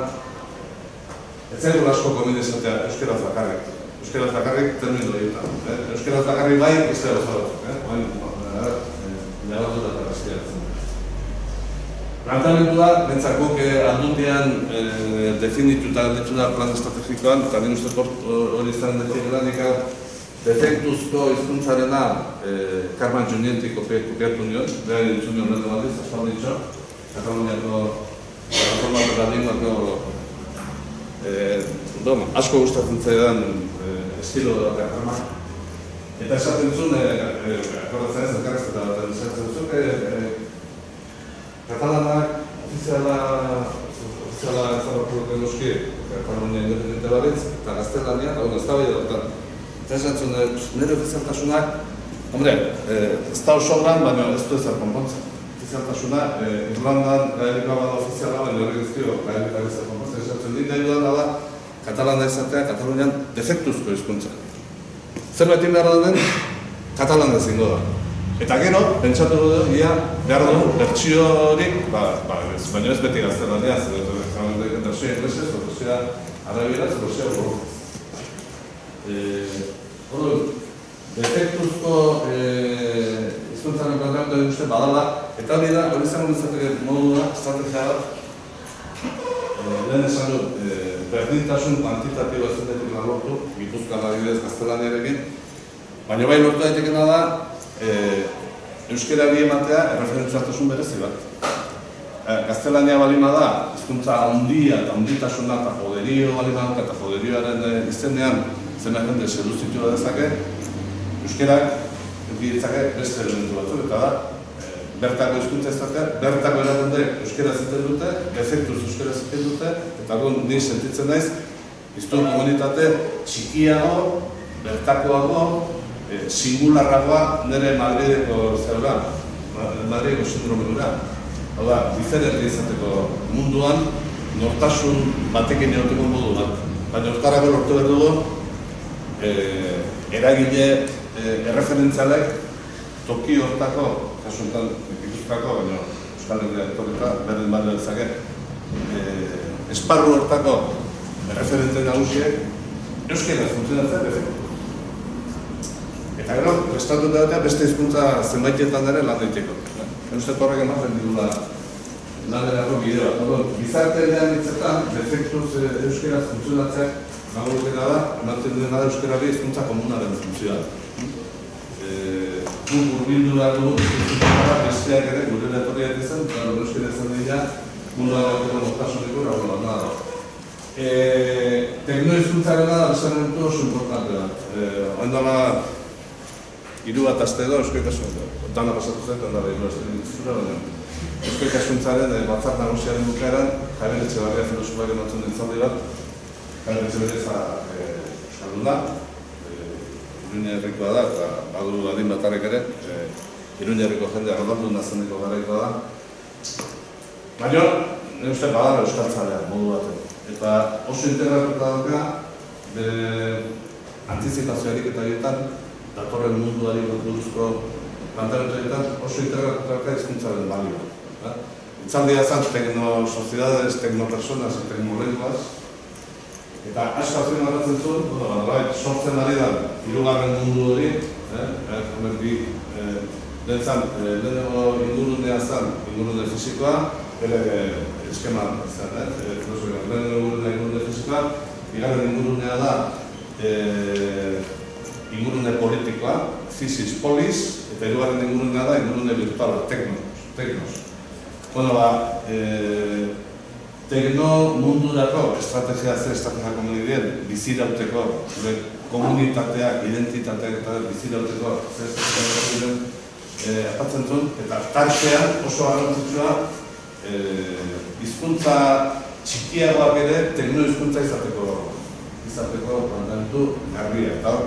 ez zaigu asko komendezatea euskeraz bakarrik. Euskeraz bakarrik terminu egiten. Euskeraz bakarrik bai, ez da oso batzuk. Negatu da gaztiatzen. Plantamentua, bentsakok aldundian definituta ditu da plan estrategikoan, eta nien ustez hori izan definitela defektuzko hizkuntzarena Carmen Junientik kopiatu nion, behar ditu nion nire badiz, aspal ditxo, Kataluniako reforma paradigmako asko gustatzen zaidan estilo da Carmen. Eta esaten zuen, akordatzen ez, elkarrez eta esaten zuen, katalanak ofiziala ezabatuak edoski Katalunia independente baritz, eta gaztelania, eta ez da bai edotan. Eta esatzen zuen, nire ofizialtasunak, ez da oso gran, baina ez du ezer konpontzen. Ofizialtasuna, Irlandan gaelikoa bada ofiziala, baina horrek ezkio gaelikoa ezer konpontzen. Esatzen dut, nahi dudan da, Katalana izatea, Katalunian defektuzko hizkuntza. Zerbait behar denen, Katalan ezingo da. Eta gero, pentsatu dugu, behar dugu, bertsio horik, baina ez beti gaztelaniaz, bertsio inglesez, bertsio arabieraz, bertsio borrokaz. Defektuzko hizkuntzaren planteamendu egin uste badala, eta hori da, hori izango ditzateke modua, estrategia bat, lehen esan dut, berdintasun kuantitatiboa zunetik lortu, Gipuzkoan adibidez gaztelaniarekin, baina bai lortu daitekena da, euskerari ematea erreferentzialtasun berezi bat. Gaztelania balima da, hizkuntza handia eta handitasuna eta poderio balima da, eta poderioaren izenean zenbat jende seduzitua dezake, euskerak ditzake beste elementu batzuk, eta da, bertako hizkuntza izatea, bertako erakundek euskera ziten dute, efektuz euskera ziten dute, eta ni sentitzen naiz, hiztun komunitate txikiago, bertakoago, singularragoa nire Madrideko zeura, Madrideko sindromenura. Hau da, diferente izateko munduan, nortasun batekin egoteko modu bat. Baina hortarako lortu behar dugu, eragile erreferentzialek toki hortako, kasuntan Gipuzkoako, baina Euskal Herria etorrita, berdin balio dezake, esparru hortako erreferente nagusiek euskera funtzionatzen defektu. Eta gero, estatuta datea beste hizkuntza zenbaitetan ere lan daiteko. Euste horrek ematen digula lanerako bideo. Gizartean hitzetan, defektuz euskera funtzionatzeak nagurukena da, ematen dena da euskerari hizkuntza komunaren funtzioa. Urbildu da dugu, besteak ere, gure etorriak izan, eta euskera izan dira, munduan egoteko nortasuneko ragola da. Teknohizkuntzarena da bezamentu oso importante da. Oindala, 3 bat aste edo, Eusko Ikaskuntza, dana pasatu zen, ondala, Eusko Ikaskuntzaren batzar nagusiaren bukaeran, Javier Etxebarria filosofak ematen dintzaldi bat, Javier Etxebarria euskalduna, Iruña herrikoa da, eta badu adin batarek ere, Iruña herriko jendea rodaldun nazeneko garaikoa da. Baina, nire uste badara euskaltzalea, modu baten. Eta oso integratuta dauka, bere antizipazioarik eta horietan, datorren munduari buruzko planteamendu horietan, oso integratuta dauka hizkuntzaren balioa. Itzaldia zan tecno-sociedades, tecno-personas, tecno-lenguas, eta asko azken horretzen zuen, sortzen ari da, 3. mundu hori, lehenengo ingurunea zan, ingurune fisikoa, bere eskema zen, lehenengo ingurune fisikoa, bigarren ingurunea da ingurune politikoa, physis polis, eta hirugarren ingurunea da ingurune virtuala, teknos. Bueno, tekno mundurako estrategia komedien bizirauteko, komunitateak, identitateak eta bizirauteko apatzen zuen, eta tartean oso garrantzitsua hizkuntza txikiagoak ere tekno-hizkuntza izateko planteamendu garbia. Eta hor,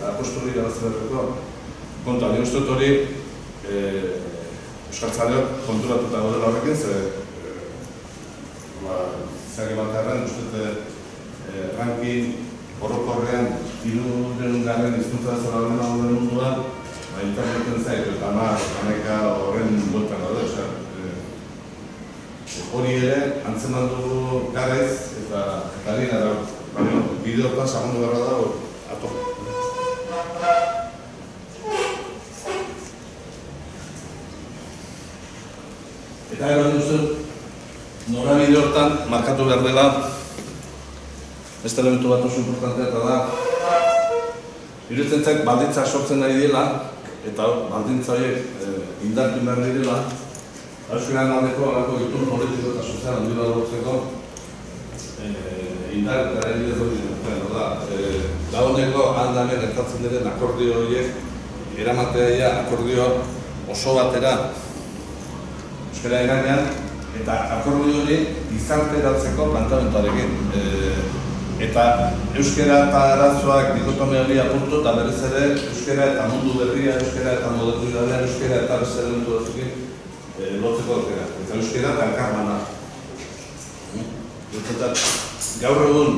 apostoli irabazteko kontua. Nik uste dut hori euskaltzaleok konturatuta gaudela horrekin, zehari bakarren, uste ranking orokorrean 300 hizkuntza zela horren munduan, interneten zait, eta hamaika horren bueltan gaude, hori ere, antzeman dugu garaiz, eta harina da, bideo hortan sagundu gara da, ato. Eta gero dut, norabide hortan markatu behar dela, beste elementu bat oso importantea eta da, iruditzen zait baldintza sortzen ari dela, eta baldintza horiek indartu behar direla, Euskaren aldeko alako itun politiko eta sozial handi bat lortzeko indar eta erailez hori dut da. Dagoeneko aldamen ertatzen diren akordio horiek eramatea akordio oso batera Euskara eranean, eta akordio hori gizarteratzeko planteamenduarekin. Eta euskara eta arazoak dikotomia hori apurtu, eta berriz ere euskara eta mundu berria, euskara eta modernitatea, euskara eta beste elementu batzuekin lotzeko aukera. Eta euskara eta elkarlana. Gaur egun,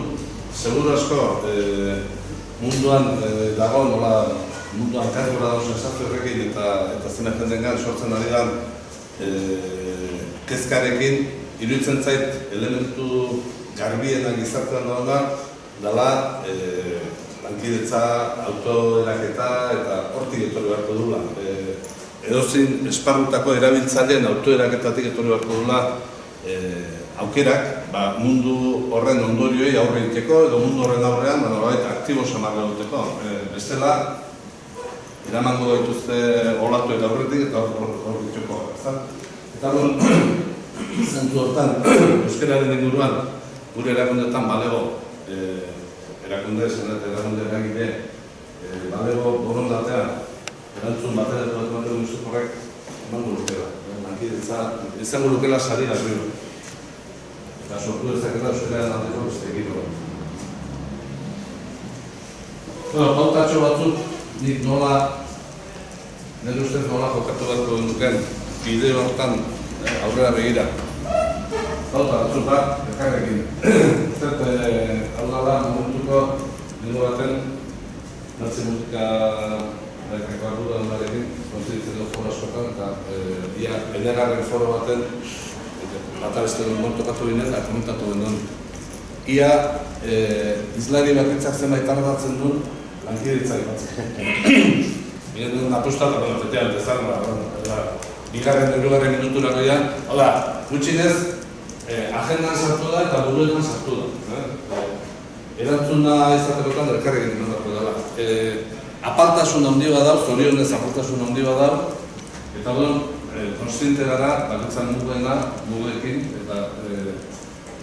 seguru asko munduan dago, nola munduan kargora dago sensazio horrekin eta zena jendengan sortzen ari da kezkarekin, iruditzen zait elementu garbienak gizartean dela lankidetza, autoeraketa eta hortik etorri beharko dula. Edozein esparrutako erabiltzaileen autoeraketatik etorri beharko dula aukerak mundu horren ondorioei aurre egiteko edo mundu horren aurrean aktibo samarra duteko. Bestela, eramango gaituzte olatu eta aurretik eta hor diteko. Eta zentu hortan, euskararen inguruan, gure erakundeetan balego, erakunde eragile, balego borondatea, erantzun bateratu bat ematen duzu horrek, emango lukela. Lankidetza, izango lukela sari arriba. Eta sortu ezaketa euskararen aldeko beste egipo. Pautatxo batzuk, nik nola, nire ustez nola jokatu beharko duken bideo hortan aurrera begira. Pauta batzuk bat, elkarrekin. Zert, hau dala, momentuko, nire baten, nazi musika erkako ardudan barekin, konziditzen dut foro askotan, eta enegarren foro baten, bata beste duen montokatu binen, eta komentatu den duen. Ia, izlari bakitzak zenbait tardatzen duen, lankideitzari batzuk. Binen duen apusta, eta fetean dezarra, bigarren erugarren minutura goian. Hala, gutxinez, agendan sartu da eta buruetan sartu da. Erantzuna izatekotan elkarrekin inondako dela. Apaltasun handi bat dauz, zorionez apaltasun handi bat dauz, eta kontziente gara, bakitzan muguekin,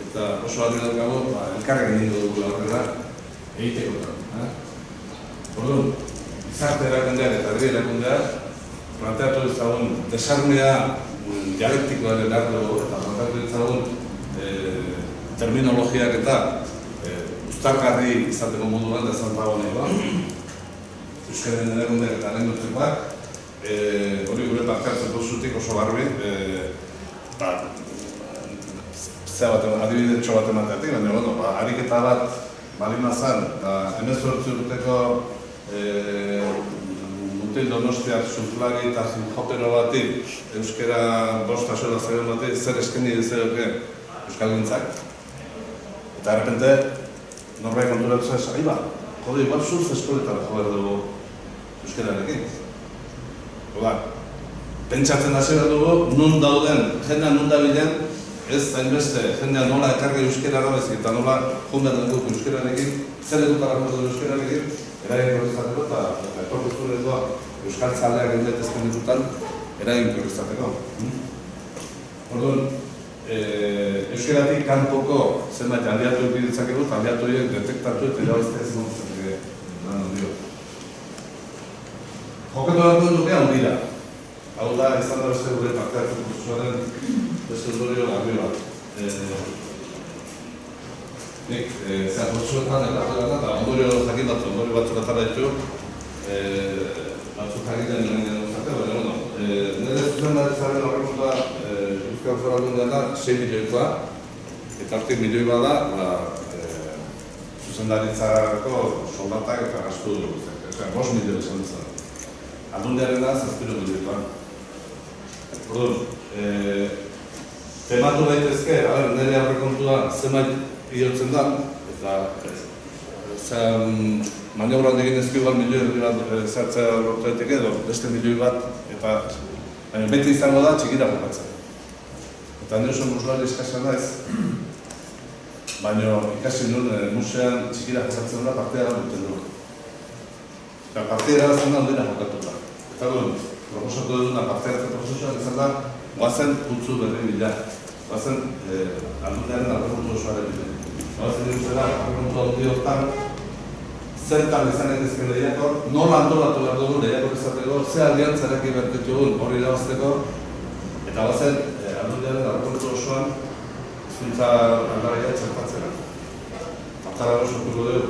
eta eta oso harri daukago, elkarrekin nindu dugula horrela, egitekotan. Orduan, gizarte erakundeak eta herri erakundeak planteatu ezagun desarmea dialektikoaren arlo eta planteatu ezagun terminologiak eta uztargarri izateko moduan da zantagonekoa. Euskaren erakundeak eta lehendutekoak, hori gure planteatzeko zutik oso garbi, adibidetxo bat emateatik, baina ariketa bat balima zen, eta 18 urteko mutil donostiak suflari eta jotero bati, euskera bost asola zaion bati, zer eskeni dizeoke euskalgintzak. Eta errepente, norbait konturatu zaiz, jode, igual surf eskoletara joder dugu euskerarekin. Oda, pentsatzen hasi behar dugu, nun dauden, jendea nun dabilen, ez zainbeste, jendea nola ekarri euskerara bezik eta nola jundan dut euskerarekin, zer edukara jodu euskerarekin, eragin korrizateko eta etorkizunezkoa euskal zaleak endetezken ditutan eragin korrizateko. Orduan, euskeratik kanpoko zenbait aliatu egiditzakegu eta aliatu horiek detektatu eta irabazte ez montzak lan ondio. Joketu dut duke handira. Hau da, izan da beste gure parteatzen prozesuaren beste ondorio garbi bat. Nik, zehar prozesuetan ekatu gana eta ondorio jakin batzu, ondorio batzuk atara ditu, batzuk jakiten nire duzate, baina, nire zuzendaritzaren horrekoa Euskal Foraldundean da 6 milioikoa, eta hortik milioi bada, zuzendaritzarako soldatak eta gastu dugu. 5 milioi izan duzan. Aldundearen da, 7 milioikoa. Orduan, tematu daitezke, nire aurrekontua zenbait idotzen da, eta maniobra handegin ezki igual milioi erdi bat zertzea lortuetik edo, beste milioi bat, eta beti izango da txikira jokatzen. Eta nire oso musuari eskasen da ez, baina ikasi nuen musean txikira jokatzen da partea duten du. Eta partea erazten da ondira jokatu da. Eta duen, proposatu duna partea hartzen prozesuan izan da, guazen putzu berri bila. Guazen aldundearen aurrekontu osoaren bila. Guazen diruzela, aurrekontu handi hortan, zertan izan egizken lehiakor, nola antolatu behar dugun lehiakor izateko, ze aliantzarek ibertitugun hori irabazteko, eta guazen aldundearen aurrekontu osoan, hizkuntza aldarria txertatzera. Batzara sortuko dugu,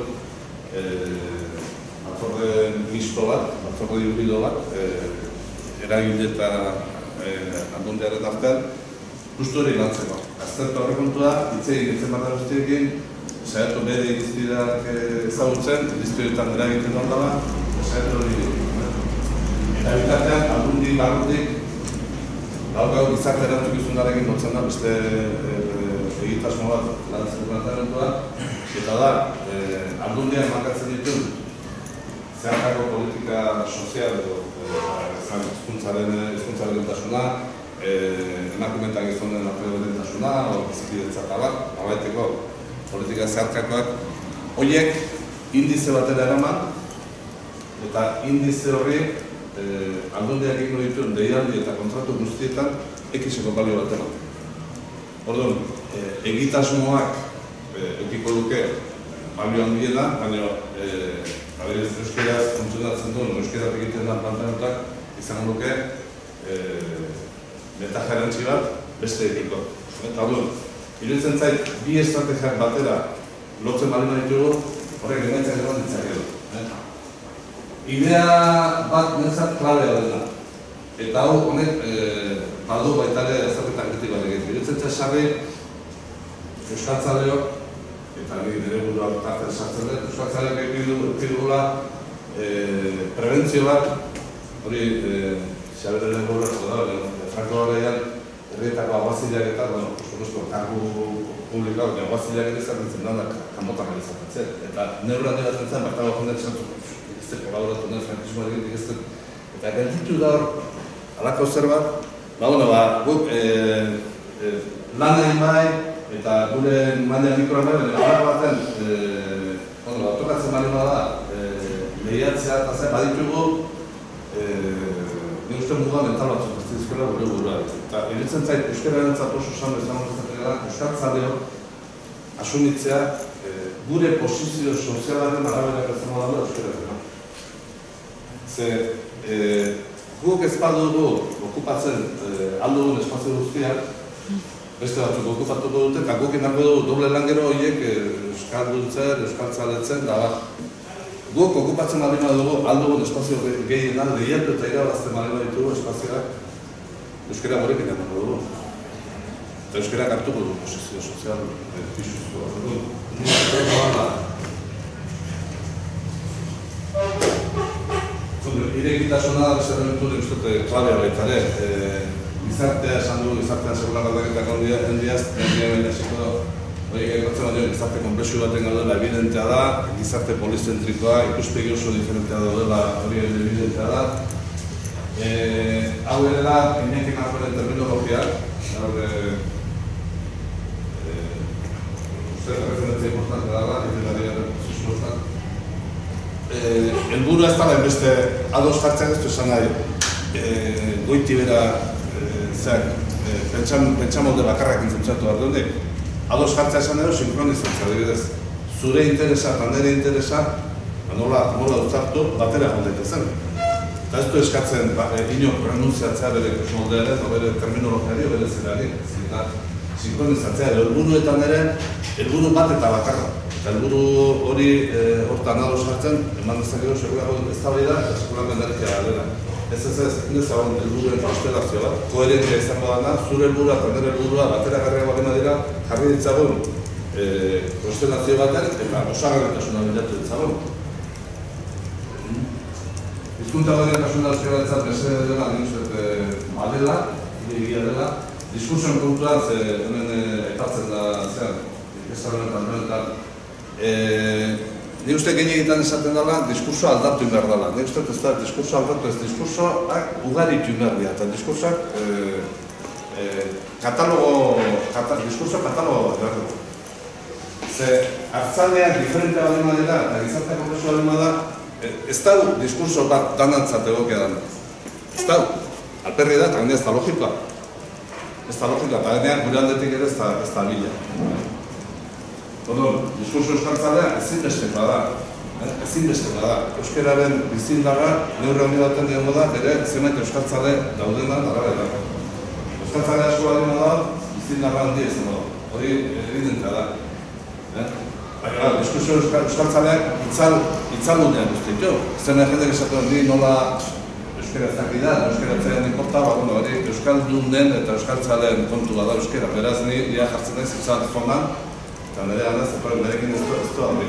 batzorde misto bat, batzorde hibrido bat, eragile eta aldundearen artean, justu hori lantzeko. Aztertu aurrekontua, hitzei nintzen bat guztiekin, saiatu bere irizpideak ezagutzen, irizpideetan eragiten ondala, saiatu hori eta bitartean, aldundi barrutik, gaur gizarte erantzukizundarekin lotzen da, beste egitasmo bat lantzen planteamentua, eta da, aldundiak markatzen dituen zeharkako politika sozial edo hizkuntzaren lehentasuna, emakumeetan gizonen arteko lehentasuna, bizikidetzak abar, abaiteko politika zeharkakoak, horiek indize batera eraman, eta indize horri aldundiak egingo dituen deialdi eta kontratu guztietan ekiseko balio bat eman. Orduan, egitasmoak ekiko duke balio handiena, baina euskeraz funtzionatzen duen, euskeraz egiten da planteamentuak izan duke metajerantzi bat beste ekiko. Eta orduan, iruditzen zait, bi estrategiak batera lotzen balima ditugu, horrek emaitzak eman ditzakegu. Idea bat nintzat klabea dela. Eta hau honek badu baitare azterketan kritikoa egiten. Iruditzen zait sarri euskaltzaleok, eta nire burua tartzen sartzen dut, euskaltzaleok ekidugula prebentzio bat, hori xaberren gorratu da, Franko Garaian herrietako aguazilak eta, kargu publikoak aguazilak ere zerrentzen da, kanpotan realizatzen. Eta neurra dira zen, bertago jendek zentzuk, kolaboratu nahi frankismoa egitek ez dut. Eta gelditu da hor, alako zer bat, guk lan egin bai, eta gure maila mikroan bai, baina alako baten, tokatzen bali bada, lehiatzea eta zen, baditugu, nire uste muga mental batzuk ez dizkola gure burua. Eta iruditzen zait, euskararen oso esan bezan horrezatik gara, euskartzaleok, asumitzea gure posizio sozialaren arabera gertzen dago euskara. Ze guk ez badugu okupatzen aldugun espazio guztiak, beste batzuk okupatuko dute, eta guk inako dugu doble lan gero horiek euskalduntzen, euskaltzaletzen, da bat. Guk okupatzen aldugun espazio gehienan lehiatu eta irabazten ditugu espazioak euskara gorekin emango dugu. Eta euskara hartuko dugu posizio sozial pisuzko. Irekitasuna zerrementu dut uste klabea baita ere. Gizartea esan du, gizartean segurak aldaketak handiaz, baina esiko horiek egotzen baino gizarte konplexu baten gaudela evidentea da, gizarte polizentrikoa, ikuspegi oso diferentea daudela hori evidentea da. Hau ere da, inekin arkoren terminologiak, uste referentzia importante dara, ikenari prozesuotan. Helburua ez dara enbeste ados jartzeak ez du esan nahi goiti bera pentsamolde bakarrak intzentzatu behar duenik. Ados jartzea esan edo sinkronizatzea, adibidez. Zure interesa eta nire interesa nola uzartu batera jondaite zen. Eta ez du eskatzen inok renunziatzea bere moldearen, bere terminologiari, bere zerari. Sinkronizatzea, helburuetan ere, helburu bat eta bakarra. Eta helburu hori hortan ados jartzen, eman dezakegu segurago ez da bai da, eta segurago energia galera. Ez ezagun helburuen konstelazio bat, koherentzia izango dana, zure helburua eta nire helburua batera garriago balima dira, jarri ditzagun konstelazio baten eta osagarritasuna bilatu ditzagun. Hizkuntza horien kasunazio batzat bezala dela, badela, egia dela, diskursoen kontua hemen etatzen da zean, ikestaronetan noetan. Ni uste gehi egiten esaten dela, diskursoa aldatu behar dela. Ni uste ez da, diskursoa aldatu ez, diskursoak ugaritu behar dira, eta diskursoak diskursoa katalogo behar dugu. Ze hartzaleak diferentea balima dira, eta gizartea konplexua balima da, ez da diskurso bat danantzat egokia dana. Ez da, alperri da, eta gainera ez da logikoa. Ez da logikoa, eta gainera gure aldetik ere ez da bila. Diskurso euskaltzalea ezinbestekoa da. Ezinbestekoa da. Euskararen bizindaga neurri handi baten diongo da, bere zenbait euskaltzale daudena arabera. Euskaltzalea asko badina da, bizindaga handia izango da. Hori evidentea da. Baina, diskurso euskaltzaleak itzaldunean guztitu. Zena jendek esatu ni nola euskara ez dakit da, euskara etzaien inporta, hori euskaldunen eta euskaltzaleen kontu bada euskara. Beraz, ni jartzen naiz itzal zonan, eta nire aldaz, nerekin ez du hori.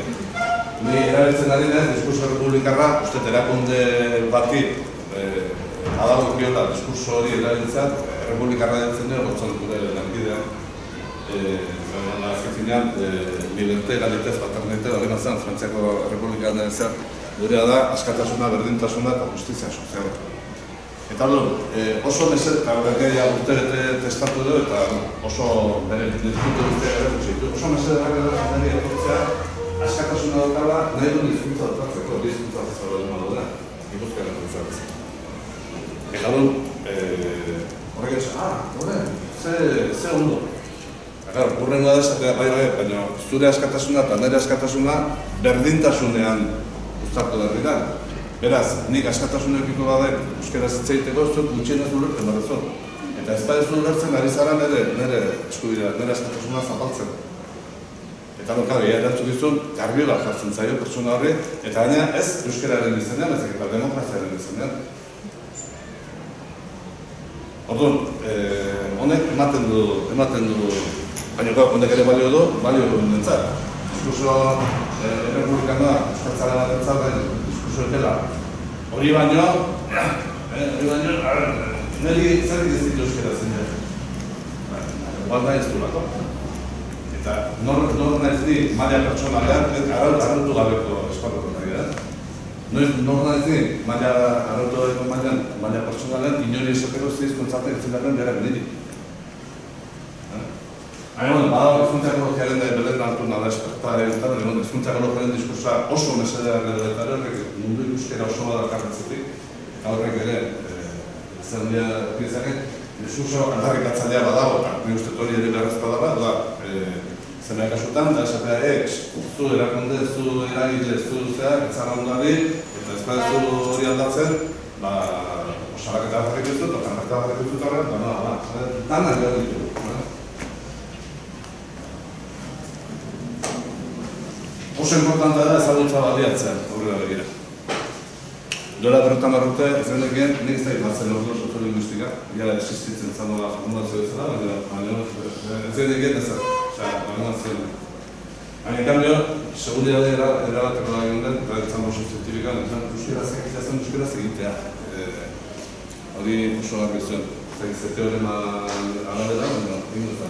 Ni erabiltzen ari naiz, diskurso republikarra, uste erakunde bati adago kiola diskurso hori erabiltzen, republikarra ditzen dira, bortzan gure lankidean. Azkezinean, milente, galitez, paternete, hori mazan, Frantziako republikan zer, gurea da, askatasuna, berdintasuna eta justizia soziala. Eta oso mesed, eta horrekia urte testatu edo, eta oso bere dizkuntu guztiak ere gutxitu. Oso mesed errak jendari etortzea, askatasuna daukala, nahi duen dizkuntza dutatzeko, dizkuntza dutzatzen hori modura, ikuzkaren dutzatzen. Eta horrek esan, ze ondo. Urrengoa da esatea bai, baina zure askatasuna eta nire askatasuna berdintasunean uztartu berri da. Beraz, nik askatasuneokiko badek euskaraz hitz egiteko ez dut gutxienez ulertzen badezu. Eta ez badezu ulertzen ari zara nire eskubidea, nire askatasuna zapaltzen. Eta lokalia erantzuk dizun, garbi bat jartzen zaio pertsona horri, eta gaina ez euskararen izenean, ez eta demokraziaren izenean. Orduan, honek ematen du, baina honek ere balio du nintzat. Diskurso errepublikanoa, euskaltzaren bat entzat, diskurso ekela. Hori baino, niri zer dizitu euskara zen dira. Gual da ez du lako. Eta nor nahiz di maila pertsonalean, arrautu gabeko esparroko nahi da. Nor nahiz di maila arrautu gabeko maila pertsonalean, inori esateko ez dizkontzaten ez zinaren berak niri. Badago, hizkuntza ekologiaren da belen hartu nala espertaren eta hizkuntza ekologiaren diskursa oso mesedea eta horrek mundu ikuskera oso badakarretzetik eta horrek ere zer handia piezake diskurso aldarrikatzailea badago eta ni uste hori ere beharrezkoa dela Zena kasutan, da esatea zu erakunde, zu eragile, zu zeak, etzara ondari, eta ez badezu hori aldatzen, osalaketa jarrik dut, okanaketa jarrik dut horren, dana gara ditugu. Oso importantea da ezagutza baliatzea, horrela begira. Duela berrotan barrute, ez denekien, nik ez da imatzen ordu soziolinguistika, gara existitzen zandola formulazio bezala, baina ez denekien ez da, baina en cambio, seguridade erabateko da egon den, eta etzango zientifikan, euskaraz egitea. Hori oso garbi zuen, ez teorema arabera, baina egingo da.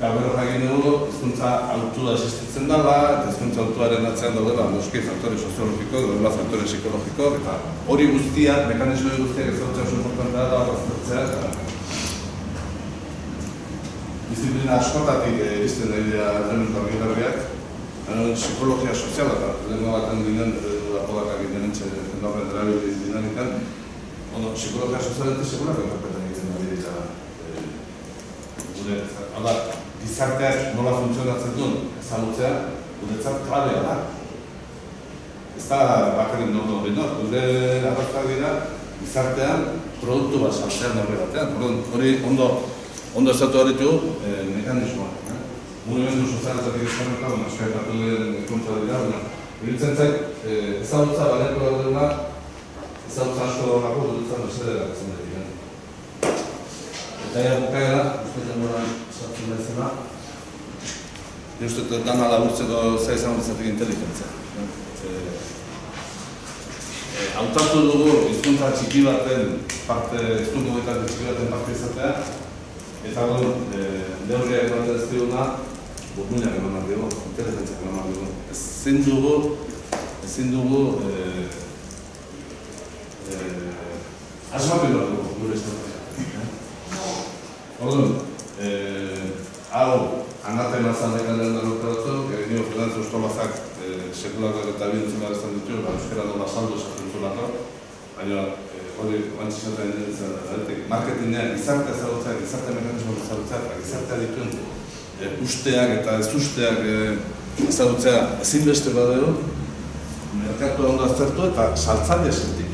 Gero jakin dugu, hizkuntza autua existitzen dela, eta hizkuntza autuaren atzean daudela noski faktore soziologiko, daudela faktore psikologiko, eta hori guztiak, mekanismo guztiak ezagutzea oso importantea da baztertzea, eta disiplina askotatik iristen nahi dira elementu argigarriak, psikologia soziala, eta lehenko baten ginen, apodakak ginen entxe horren erabili dinamikan, psikologia sozialetik segurako interpretan egiten nahi dira gure, gizarteak nola funtzionatzen duen ezagutzea, guretzat klabea da. Ez da bakarrik nordo benor, gure arrazak dira gizartean produktu bat saltzean horre batean. Hori ondo ezatu horretu mekanismoa. Mugimendu sozialezatik ezkarreta, askaetatu den ekuntza dira, iruditzen zait, ezagutza baliako daudela, ezagutza asko dagoelako guretzat mesedera etzen dira. Eta bukaera, uste denboran sartzen da izena, uste dana laburtzeko zera izan dezatik inteligentzia. Hautatu dugu hizkuntza txiki baten parte, hizkuntza txiki baten parte izatea, eta neurriak ematen ez diguna, burmuinak emanak dugu, inteligentziak emanak dugu. Ezin dugu asmatu behar dugu gure hizkuntza. Orduan, hau, anatema zandekaren da lortaratzen, nio Fidantzio Eustolazak sekulako eta bintzen gara ezten ditu, euskera nola saldo esaten zulako, baina hori bantzizaten ditzen da, marketingean gizartea ezagutzea, gizartea mekanismoak ezagutzea, eta gizartea dituen usteak eta ez usteak ezagutzea ezinbeste badeo, merkatua ondo aztertu eta saltzaile sentitu.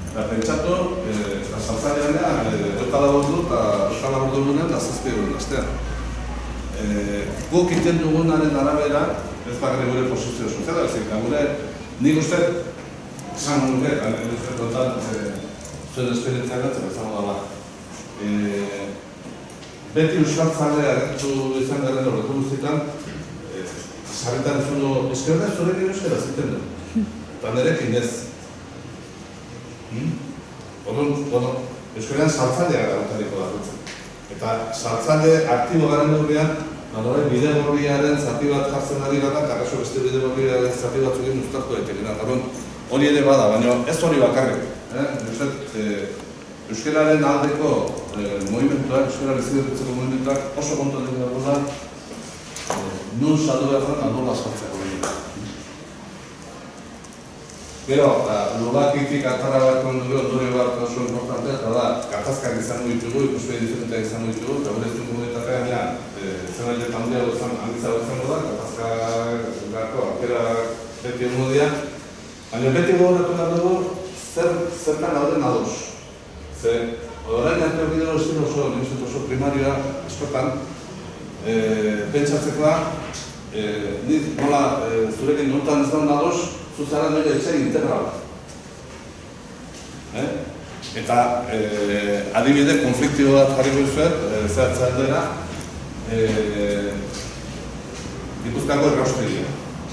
Eta pentsatu, eta saltzailean eukalabordu egunean da zazpiegun astean. Guk iten dugunaren arabera, ez bakarrik gure posizio soziala, gure nik uste, esan nuke, zuen esperientzia gatzen, ezango dala. Beti euskaltzalea agertu izan garen horretu guztietan, sarritan ez dugu, eskerda zurekin euskara ziten du, eta nerekin ez. Euskalean saltzalea garantariko dagoetzen. Eta saltzale aktibo garen neurrian, bide gorriaren zati bat jartzen ari gara, eta kaso beste bide gorriaren zati batzukin uztartu daiteke. Hori ere bada, baina ez hori bakarrik. Euskararen aldeko movimentuak, Euskararen ziderretzeko movimentuak oso kontuan dira da, nun saldu behar zen, aldola saltzeko dira. Gero, lugakitik atara bat ondorio bat oso importantea, eta da, gatazkak izango ditugu, ikuspegi diferenteak izango ditugu, eta gure ezin komunitatean zen aldetan handiago izango da, gatazkako aukera beti egongo dira. Baina beti gogoratu behar dugu, zertan gauden ados. Orain arteak bideo estilo oso primarioa askotan, pentsatzekoa, nola zurekin noltan ez daun ados, zuzara nire etxai integrala. Eta adibide konfliktio bat jarriko izuet, zehatza aldera, Gipuzkoako erraustegia.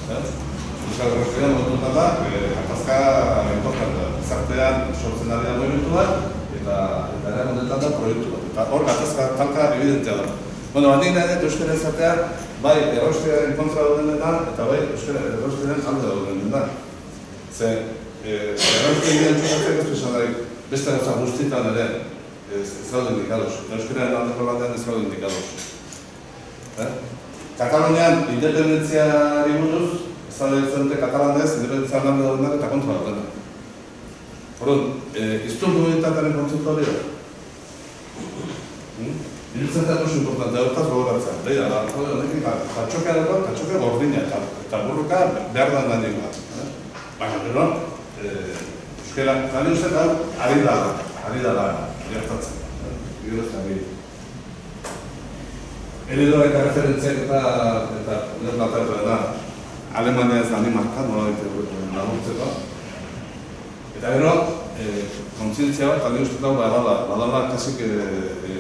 Gipuzkoako erraustegia notuta da, gatazka importantea. Gizartean sortzen ari da movimentu bat, eta eragondetan da proiektu bat. Eta hor gatazka talka evidentea da. Handik nahi dut euskara izatea, bai erraustegiaren kontra daudenetan, eta bai erraustegiaren alde daudenetan. Erraustegiaren txukatzeko ez esan daik, beste gauza guztietan ere ez gaude indikados. Euskararen aldeko batean ez gaude indikados. Katalunian independentziari buruz, ez da dute katalanez, independentzia alde daudenak eta kontra daudenak. Horren, iztun mobilitatearen kontzeptu hori da. Irutzen da oso importante, hortaz gogoratzen. Deia, katxokea dago, katxokea gordina, eta burruka behar da nahi bat. Baina, pero, euskera, zari uste da, ari da gertatzen. Gero ez da, Eredoak eta referentziak eta da, Alemania ez Danimarka, nola laguntzeko. Eta gero, kontzientzia bat, ani uste dago, badala kasik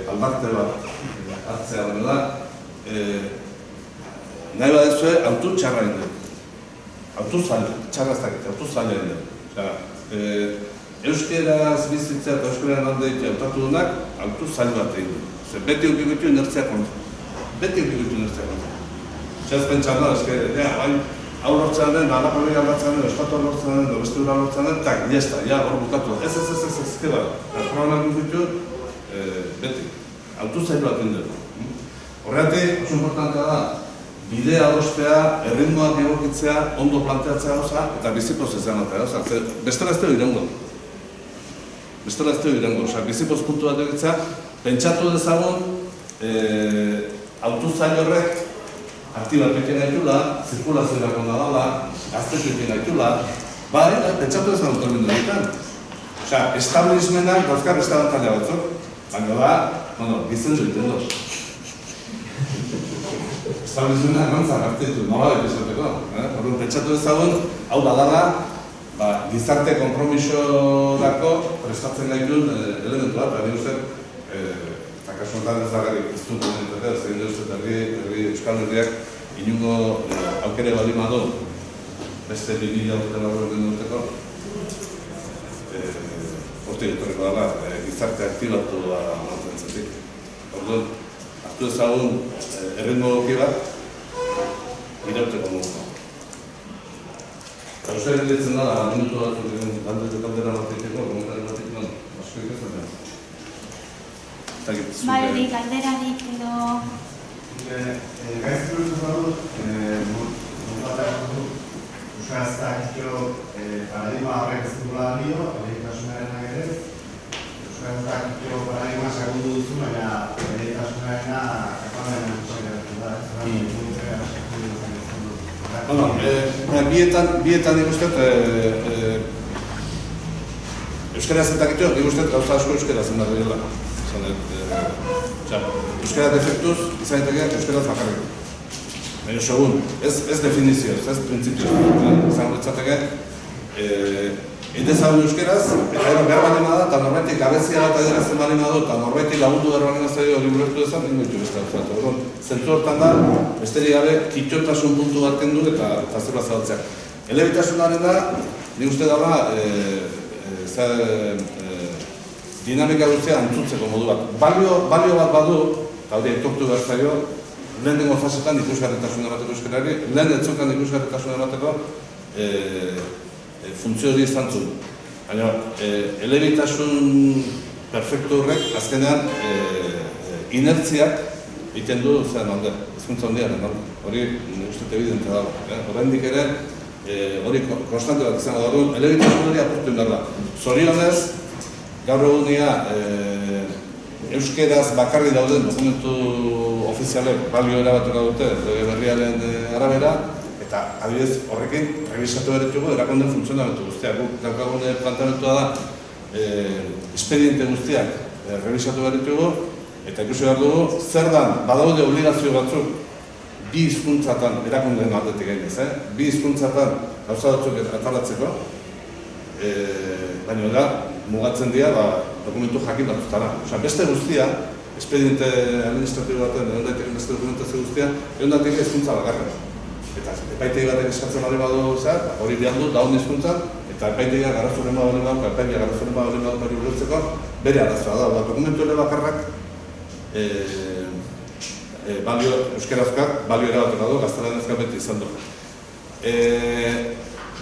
aldarte bat hartzea da, nahi badezue, autu txarra inde. Autu txarra ez dakit, autu zaila inde. Euskeraz bizitzea eta euskeraz alde hautatu dunak, autu zail bat egin du. Beti ukikutu inertzia kontra. Beti ukikutu inertzia kontra. Txaz pentsan da, hau lortzen den, alakorik aldatzen den, eskatu lortzen den, beste ura lortzen den, tak, jazta, ja, hor bukatu. Ez, keba. Programak ukutu, beti. Autu zail bat egin du. Horregatik, oso importantea da, bidea adostea, erritmoak egokitzea, ondo planteatzea gauza, eta bizipoz ez ematea gauza. Bestela ez dugu irango. Bizipoz puntu bat egitzea, pentsatu dezagun, autu zail horrek, aktibatu egiten gaitula, zirkulazioak onda dala, gaztetu egiten gaitula, pentsatu dezagun terminu egiten. Establishmentak dauzkar estabantalia batzuk, baina da, gizendu egiten doz. Establishmentak gantzak hartitu, nola bat esateko. Horren pentsatu dezagun, hau badala, gizarte konpromisorako prestatzen gaitun elementu bat, baina uste, eta kasu honetan ez da gari iztun komunitatea, zein dut Euskal Herriak inungo aukere bali madu, beste 2000 urteko, hortik etorriko dala, gizarte aktibatu da mantentzetik. Orduan, hartu ezagun erritmo egoki bat, irauteko moduko. Euskal Herritzen da, minutu bat kaldera matiteko, komentari matiteko, asko ikazatzen. Bale, galderarik edo... Gaiztu dut dut, euskaraztakio paradigma horrek ez dugula dio, eleitasunaren agerez. Euskaraztakio paradigma segundu duzu, baina eleitasunarena kapamen antxegeratu da. Bietan ikustet, euskaraz eta gitu, ikustet gauza asko euskaraz enda dela. Euskara defektuz, izan daitekeak euskaraz bakarrik. Baina segun, ez definizioz, ez printzipioz. Izan horretzateke, edezagun euskaraz, eta behar balima da, eta norbaitik gabezia bat adierazten balima du, eta norbaitik lagundu behar balima zailo hori burektu dezan, ningu ditu beste hau. Zentzu hortan da, besterik gabe, kitxotasun puntu bat kendu eta zer bat zabaltzea. Elebitasunaren da, nik uste dala, dinamika guztia antzutzeko modu bat. Balio bat badu, eta hori aitortu behar zaio, lehenengo fasetan ikusgarritasuna emateko euskarari, lehen etzokan ikusgarritasuna emateko funtzio hori izan zuen. Baina, elebitasun perfektu horrek, azkenean, inertziak egiten du, hezkuntza handiaren alde. Hori, uste evidente dago. Horrendik ere, hori konstante bat izan da. Elebitasun hori apurtu behar da. Zorionez, gaur egunia euskeraz bakarri dauden dokumentu ofizialek balio erabatuko dute lege berriaren arabera, eta adibidez horrekin revisatu behar ditugu erakunden funtzionamentu guztiak. Guk daukagune planteamentua da expediente guztiak revisatu behar ditugu, eta ikusi behar dugu zer dan badaude obligazio batzuk bi hizkuntzatan erakundeen aldetik gainez, bi hizkuntzatan gauza batzuk atalatzeko, baina da, mugatzen dira dokumentu jakin batzutara. Beste guztia, expediente administratibo baten, egon daiteke beste dokumentazio guztia, egon daiteke hizkuntza bakarra. Eta epaitegi batek eskatzen bali badu hori behar du, daun hizkuntzan, eta epaitegia garrazuren bali badu, epaitea garrazuren bali badu hori burutzeko, bere arazoa da. Dokumentu ele bakarrak, euskerazkoak, balio erabatera du, gaztelanezka beti izan du.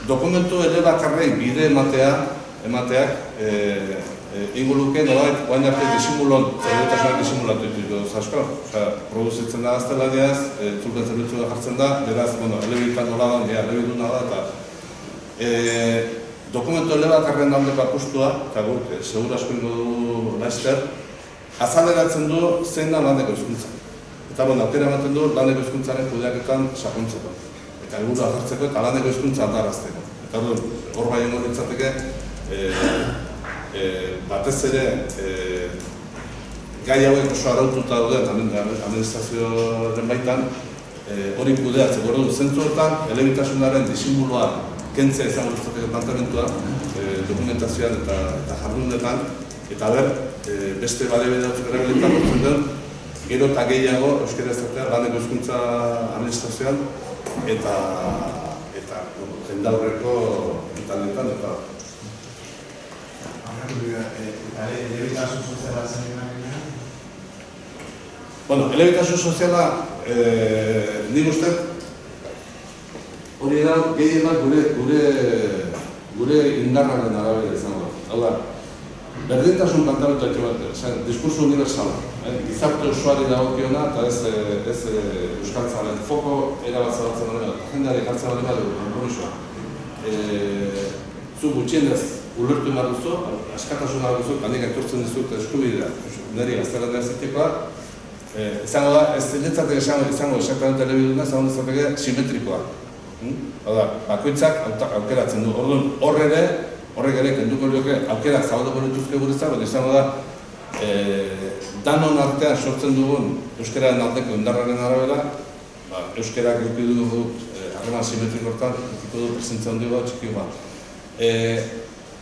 Dokumentu ele bakarrei bide emateak inguluke nolait guain arte disimulon, zerbetasunak disimulatu ditu asko. Produzitzen da gaztelaniaz, zulpen zerbitzu da jartzen da, beraz, elebitan nola da, elebiduna da, eta dokumentu ele bakarren aldeko apustua, eta guk, segur asko ingo du laizter, azaleratzen du zein da laneko hizkuntza. Eta aukera ematen du laneko hizkuntzaren kudeaketan sakontzeko. Eta helburua jartzeko eta laneko hizkuntza aldarazteko. Eta hor bai hongo litzateke batez ere gai hauek oso araututa daude administrazioaren baitan hori kudeatzeko. Orduan, zentzuetan elebitasunaren disimulua kentzea izango litzateke planteamentua dokumentazioan eta jardunetan, eta beste baliabide batzuk erabilitan lortzen duen gero eta gehiago euskara izatea laneko hizkuntza administrazioan eta jendaurreko taletan eta elebitasun soziala zen egin? Bueno, elebitasun soziala nik uste hori da gehienak gure indarraren arabera izango da. Hau da, berdintasun planteamendu diskurso universala, gizarte osoari dagokiona eta ez euskaltzaren foko erabatzabatzen dut, jendeari jartzen dut dugu, konpromisoa. Zu gutxienez ulertu behar duzu, askatasuna duzu, handik aitortzen dizut eskubidea, niri gaztelania zitekoa, izango da, ez ziletzateke izango exactamente elebiduna, izango dizateke simetrikoa. Hau da, bakoitzak aukeratzen du. Orduan, horrek ere kenduko lioke aukerak zabalduko dituzke guretzat, baina izango da, danon artean sortzen dugun euskararen aldeko indarraren arabera, euskarak eduki dugu harreman simetriko hortan, edukiko du presentza handi bat, txiki bat.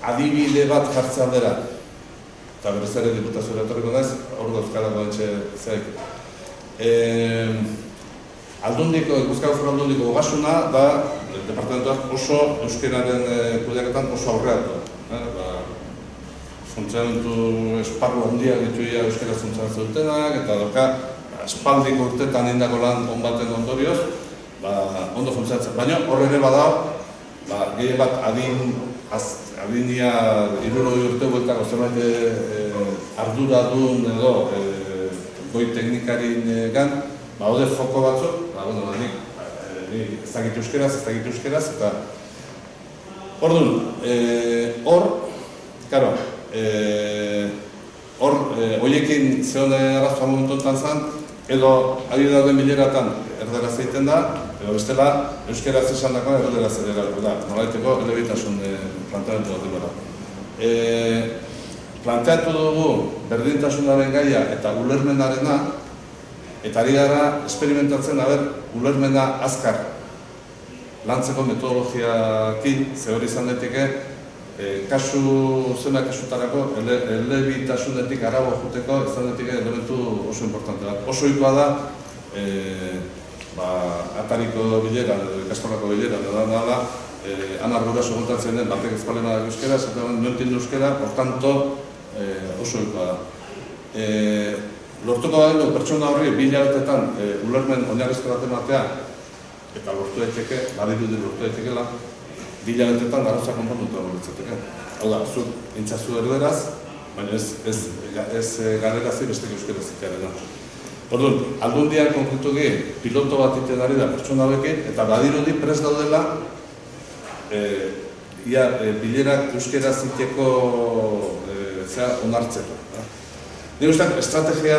Adibide bat jartze aldera, eta berez ere diputazioa etorriko naiz, hor dauzkarako entxe zeek. Gipuzkoako Foru Aldundiko ogasuna da, departamentuak oso euskararen kudeaketan oso aurreatu. Funtzionamentu esparru handiak dituia euskara funtzionatzen dutenak, eta dauka espaldiko urtetan indako lan on baten ondorioz, ondo funtzionatzen. Baina horre ere badao, gehien bat adinia 60 urte bueltako zerbait arduradun edo goi teknikarin gan, haude foko batzuk, nik ez dakit euskeraz, eta orduan, horiekin zehone arrazua momentu enten zen, edo ari dauden bileratan erderaz egiten da, edo bestela euskeraz esan dagoen erderaz erderatu da, nolaiteko elebitasun planteamendu bat dira. Planteatu dugu berdintasunaren gaia eta ulermenarena, eta ari gara esperimentatzen, ulermena azkar lantzeko metodologiakin, ze hori izan daiteke, zenbait kasutarako elebitasunetik arago juteko izan daiteke elementu oso importante bat. Oso ohikoa da, atariko bilera, ikastolako bilera, da, anar guraso kontatzen den batek ez balema da euskeraz, eta no entiendo euskera, por tanto, oso ohikoa da. Lortuko da pertsona horri 2 hilabetetan ulermen oinarrizko bat ematea, eta lortu daiteke, badirudi lortu daitekeela, 2 hilabetetan gauza konponduta litzateke. Hau da, zuk intzazu erderaz, baina ez galeraz besteko euskera zitearena. Orduan, Aldundian konkretuki piloto bat iten ari da pertsona hauekin, eta badirudi prest daudela bilerak euskera ziteko onartzeko. Nik uste, estrategia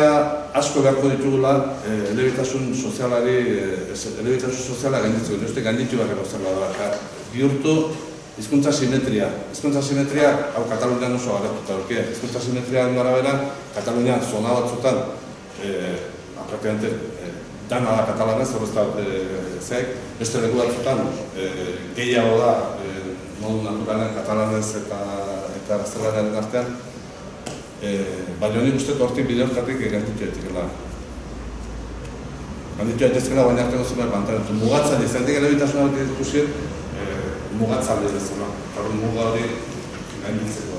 asko beharko ditugula elebitasun soziala gainditzeko. Nik uste, gainditu behar gauzela da. Bihurtu, hizkuntza simetria. Hizkuntza simetria, hau Katalunian oso garatuta duke. Hizkuntza simetriaren arabera, Katalunian zona batzutan, praktikamente, dana da katalanez, hor ez da zeek, beste leku batzutan, gehiago da, modu naturalen katalanez eta gaztelaniaren artean, baina nik uste hortik bide hortatik ganditu daitekela. Ganditu daitezkela baina arteko zenbait planteamendu. Mugatzaile, zaitik elebitasuna bat ikusi, mugatzaile bezala. Eta muga hori gainditzeko.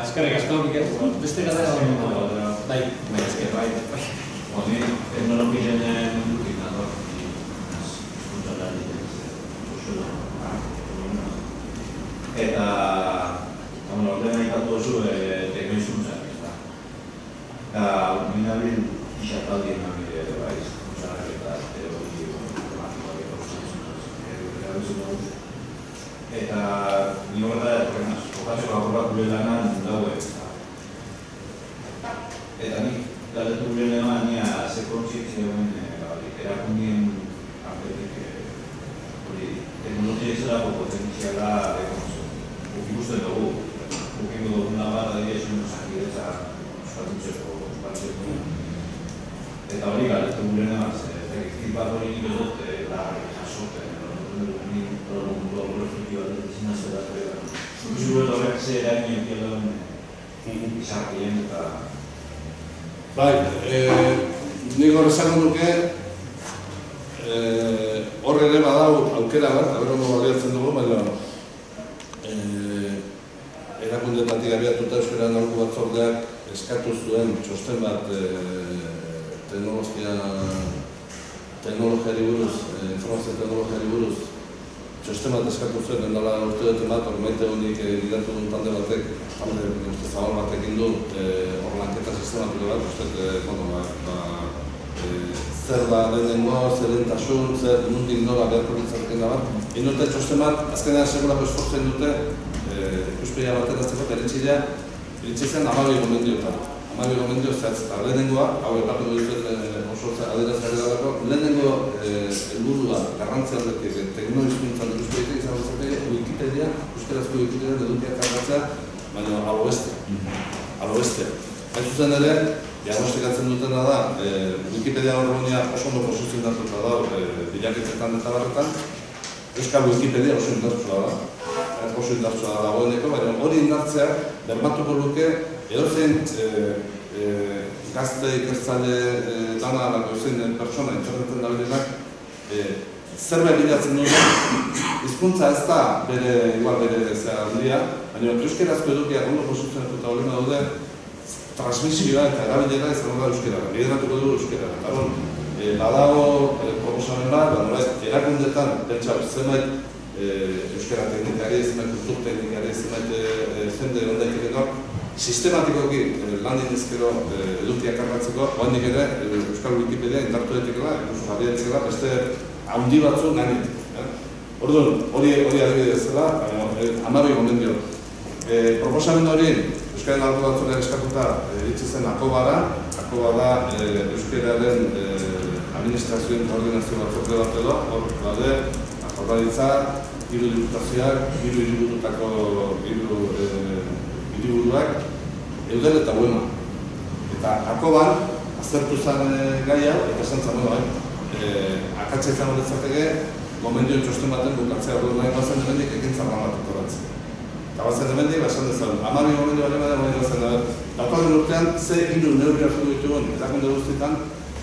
Eskerrik asko, Mikel. Beste galdera da. Bai, esker, bai. Hori, teknologien mundutik dago. Eta, ordena ikatu duzu teknoizkuntzak, ez da. Eta, minabil, isataldien nabide ere bai, izkuntzak eta teoria informatikoak eta eta ni horrela etorrenaz, jokatzeko akorbat gure lanan dagoen. Eta nik, galdetu gure lehenan, nia ze kontzientzia duen erakundien artetik teknologia izalako potentziala guk ikusten dugu. Gukingo duguna bat, adiesun osakidetza ospatzeko. Eta hori galdetu gure lehenan, efektiv bat hori nik ez dut jasoten. Nik mundu aurre efektiv bat ez zinazera. Ikusi gure horrek ze eragin egitea dauen izarkien eta... Bai, nik hor esango duke, hor ere badau aukera bat, aberongo baliatzen dugu, baina erakundetatik abiatuta Euskararen Aholku Batzordeak eskatu zuen txosten bat teknologiari buruz, informazio teknologiari buruz, txosten bat eskatu zuen, endala urte dut bat, hor maite honik gidatu duen talde batek, zabal batekin du, hor lanketa sistematiko bat, zer da lehenengo, zer lehentasun, zer nundik nola beharko ditzateken da bat. Inurte txosten bat, azkenean segurako esfortzen dute, ikuspila baten azteko, iritsi zen 12 gomendioetan. 12 gomendio zehatz eta lehenengoa, hau epatu dut oso adierazgarri dalako, lehenengo helburua garrantzia aldetik, teknohizkuntzan ikuspilitik izan dut Wikipedia, euskarazko Wikipedia edukiak kargatzea, baina alo beste. Hain zuzen ere, diagnostikatzen dutena da, Wikipedia horregonia oso ondo posizionatuta da, bilaketetan eta barretan, Euskal Wikipedia oso indartsua da dagoeneko, baina hori indartzea bermatuko luke edozein gazte ikertzale dana alako edozein pertsona interneten dabilenak zerbait bilatzen duen, hizkuntza ez da bere handia, baina euskerazko edukiak ondo posizionatuta hori daude, transmisioa eta erabilera izango da euskerara, lideratuko dugu euskerara. Badago proposamen bat, erakundetan, pentsa, zenbait euskara teknikari, zenbait kultur teknikari, zenbait jende hondaik ere sistematikoki lan dinezkero edukiak kargatzeko, oandik ere Euskal Wikipedia indartu etikela, inkluso jarri etikela, beste handi batzu nahinetik. Orduan, hori adibidez dela, 12 gomendio. Proposamen hori, Euskararen Aholku Batzordeak eskatuta iritsi zen Akobara da Euskararen administrazioen koordinazio batzorde bat edo, hor daude, Jaurlaritza, 3 diputazioak, 3 hiriburutako hiriburuak, Eudel eta Buema. Eta Akoban, aztertu zen gai hau, eta esan zen, akatsa izan horretzateke, gomendioen txosten baten bukatzea hori nahi bazen demendik ekintza lan bat etoratzen. Eta bazen demendik, esan dezagun, 12 gomendio bale bazen datorren urtean, ze 3 neurri hartu ditugun, erakunde guztietan,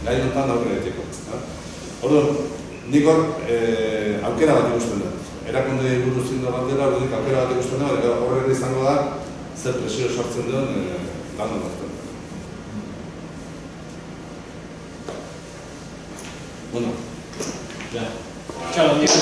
gai honetan aurre etiko. Orduan, nik hor aukera bat ikusten dut. Erakunde buruz zindu bat dela, aukera bat ikusten dut, horrela izango da, zer presio sartzen duen lan honetan. Bueno. Ya. Txalo, nik